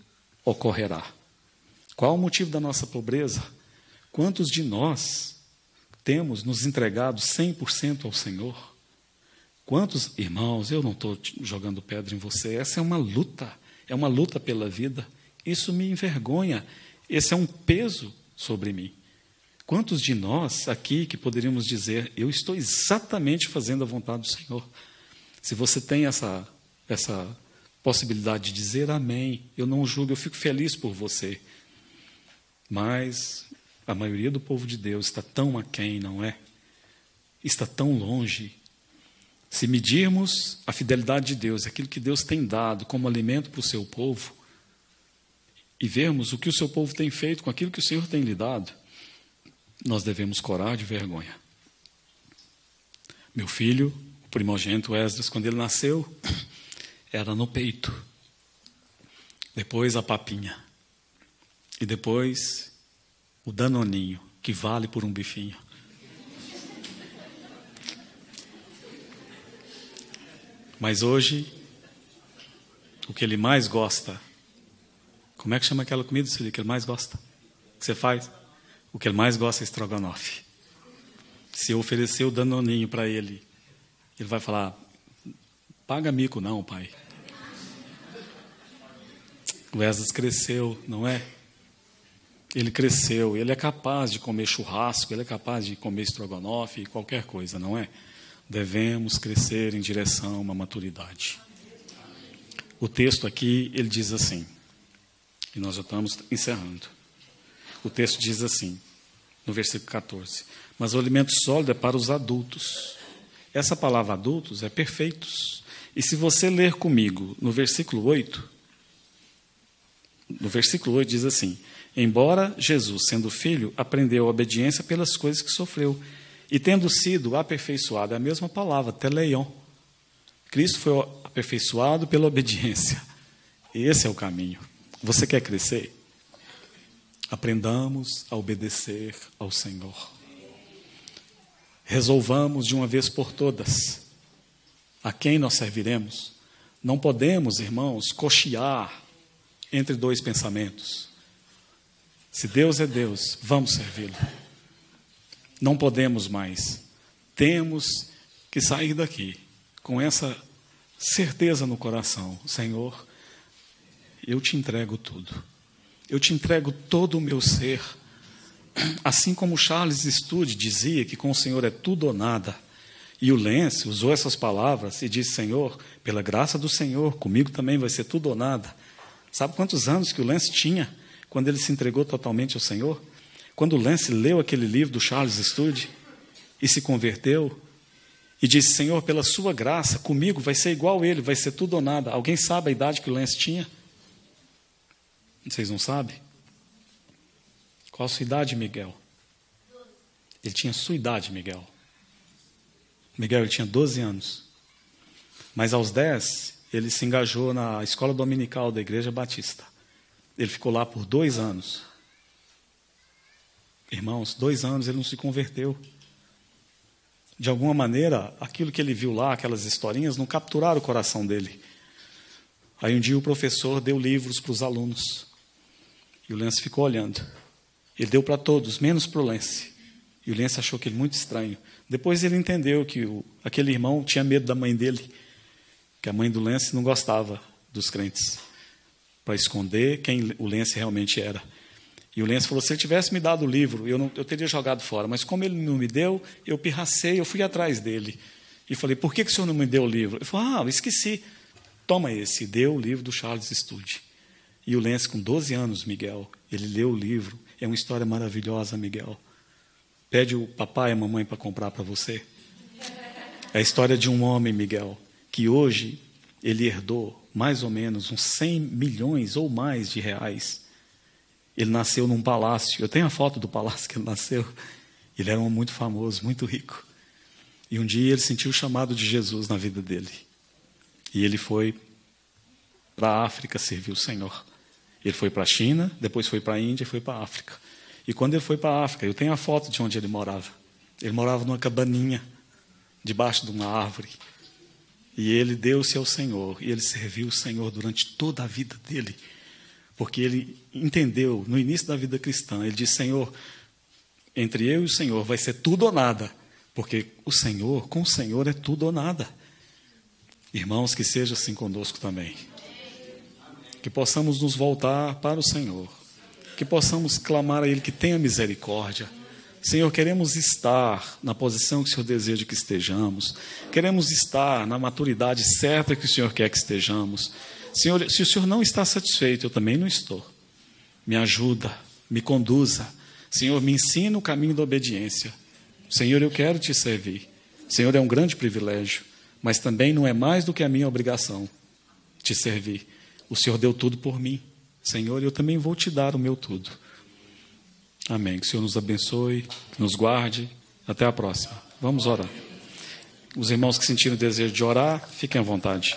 ocorrerá. Qual o motivo da nossa pobreza? Quantos de nós temos nos entregado 100% ao Senhor? Quantos irmãos, eu não estou jogando pedra em você, essa é uma luta pela vida. Isso me envergonha, esse é um peso sobre mim. Quantos de nós aqui que poderíamos dizer, eu estou exatamente fazendo a vontade do Senhor? Se você tem essa possibilidade de dizer amém, eu não julgo, eu fico feliz por você. Mas a maioria do povo de Deus está tão aquém, não é? Está tão longe. Se medirmos a fidelidade de Deus, aquilo que Deus tem dado como alimento para o seu povo, e vermos o que o seu povo tem feito com aquilo que o Senhor tem lhe dado, nós devemos corar de vergonha. Meu filho, o primogênito Esdras, quando ele nasceu, era no peito. Depois a papinha. E depois o danoninho, que vale por um bifinho. Mas hoje, o que ele mais gosta, como é que chama aquela comida, Celi, que ele mais gosta? Que você faz? O que ele mais gosta é estrogonofe. Se eu oferecer o danoninho para ele, ele vai falar, paga mico não, pai. O Wesley cresceu, não é? Ele cresceu, ele é capaz de comer churrasco, ele é capaz de comer estrogonofe, qualquer coisa, não é? Devemos crescer em direção a uma maturidade. O texto aqui, ele diz assim, e nós já estamos encerrando. O texto diz assim, no versículo 14, mas o alimento sólido é para os adultos. Essa palavra adultos é perfeitos. E se você ler comigo no versículo 8, diz assim, embora Jesus, sendo filho, aprendeu a obediência pelas coisas que sofreu, e tendo sido aperfeiçoado, é a mesma palavra, teleion. Cristo foi aperfeiçoado pela obediência. Esse é o caminho. Você quer crescer? Aprendamos a obedecer ao Senhor. Resolvamos de uma vez por todas a quem nós serviremos. Não podemos, irmãos, cochear entre dois pensamentos. Se Deus é Deus, vamos servi-lo. Não podemos mais. Temos que sair daqui com essa certeza no coração. Senhor, eu te entrego tudo. Eu te entrego todo o meu ser. Assim como Charles Studi dizia que com o Senhor é tudo ou nada. E o Lance usou essas palavras e disse, Senhor, pela graça do Senhor, comigo também vai ser tudo ou nada. Sabe quantos anos que o Lance tinha quando ele se entregou totalmente ao Senhor? Quando o Lance leu aquele livro do Charles Studi e se converteu e disse, Senhor, pela sua graça, comigo vai ser igual ele, vai ser tudo ou nada. Alguém sabe a idade que o Lance tinha? Vocês não sabem? Qual a sua idade, Miguel? Ele tinha sua idade, Miguel. Miguel, ele tinha 12 anos. Mas aos 10, ele se engajou na escola dominical da Igreja Batista. Ele ficou lá por 2 anos. Irmãos, 2 anos ele não se converteu. De alguma maneira, aquilo que ele viu lá, aquelas historinhas, não capturaram o coração dele. Aí um dia o professor deu livros para os alunos. E o Lance ficou olhando. Ele deu para todos, menos para o Lance. E o Lance achou aquilo muito estranho. Depois ele entendeu que aquele irmão tinha medo da mãe dele, que a mãe do Lance não gostava dos crentes, para esconder quem o Lance realmente era. E o Lance falou, se ele tivesse me dado o livro, eu teria jogado fora. Mas como ele não me deu, eu pirracei, eu fui atrás dele. E falei, por que o senhor não me deu o livro? Ele falou, eu esqueci. Toma esse. E deu o livro do Charles Studi. E o Lance, com 12 anos, Miguel, ele leu o livro. É uma história maravilhosa, Miguel. Pede o papai e a mamãe para comprar para você. É a história de um homem, Miguel, que hoje ele herdou mais ou menos uns 100 milhões ou mais de reais. Ele nasceu num palácio. Eu tenho a foto do palácio que ele nasceu. Ele era um muito famoso, muito rico. E um dia ele sentiu o chamado de Jesus na vida dele. E ele foi para a África servir o Senhor. Ele foi para a China, depois foi para a Índia e foi para a África. E quando ele foi para a África, eu tenho a foto de onde ele morava. Ele morava numa cabaninha, debaixo de uma árvore. E ele deu-se ao Senhor. E ele serviu o Senhor durante toda a vida dele. Porque ele entendeu, no início da vida cristã, ele disse, Senhor, entre eu e o Senhor vai ser tudo ou nada. Porque o Senhor, com o Senhor é tudo ou nada. Irmãos, que seja assim conosco também. Que possamos nos voltar para o Senhor. Que possamos clamar a Ele que tenha misericórdia. Senhor, queremos estar na posição que o Senhor deseja que estejamos. Queremos estar na maturidade certa que o Senhor quer que estejamos. Senhor, se o Senhor não está satisfeito, eu também não estou. Me ajuda, me conduza. Senhor, me ensina o caminho da obediência. Senhor, eu quero te servir. Senhor, é um grande privilégio, mas também não é mais do que a minha obrigação te servir. O Senhor deu tudo por mim. Senhor, eu também vou te dar o meu tudo. Amém. Que o Senhor nos abençoe, que nos guarde. Até a próxima. Vamos orar. Os irmãos que sentiram o desejo de orar, fiquem à vontade.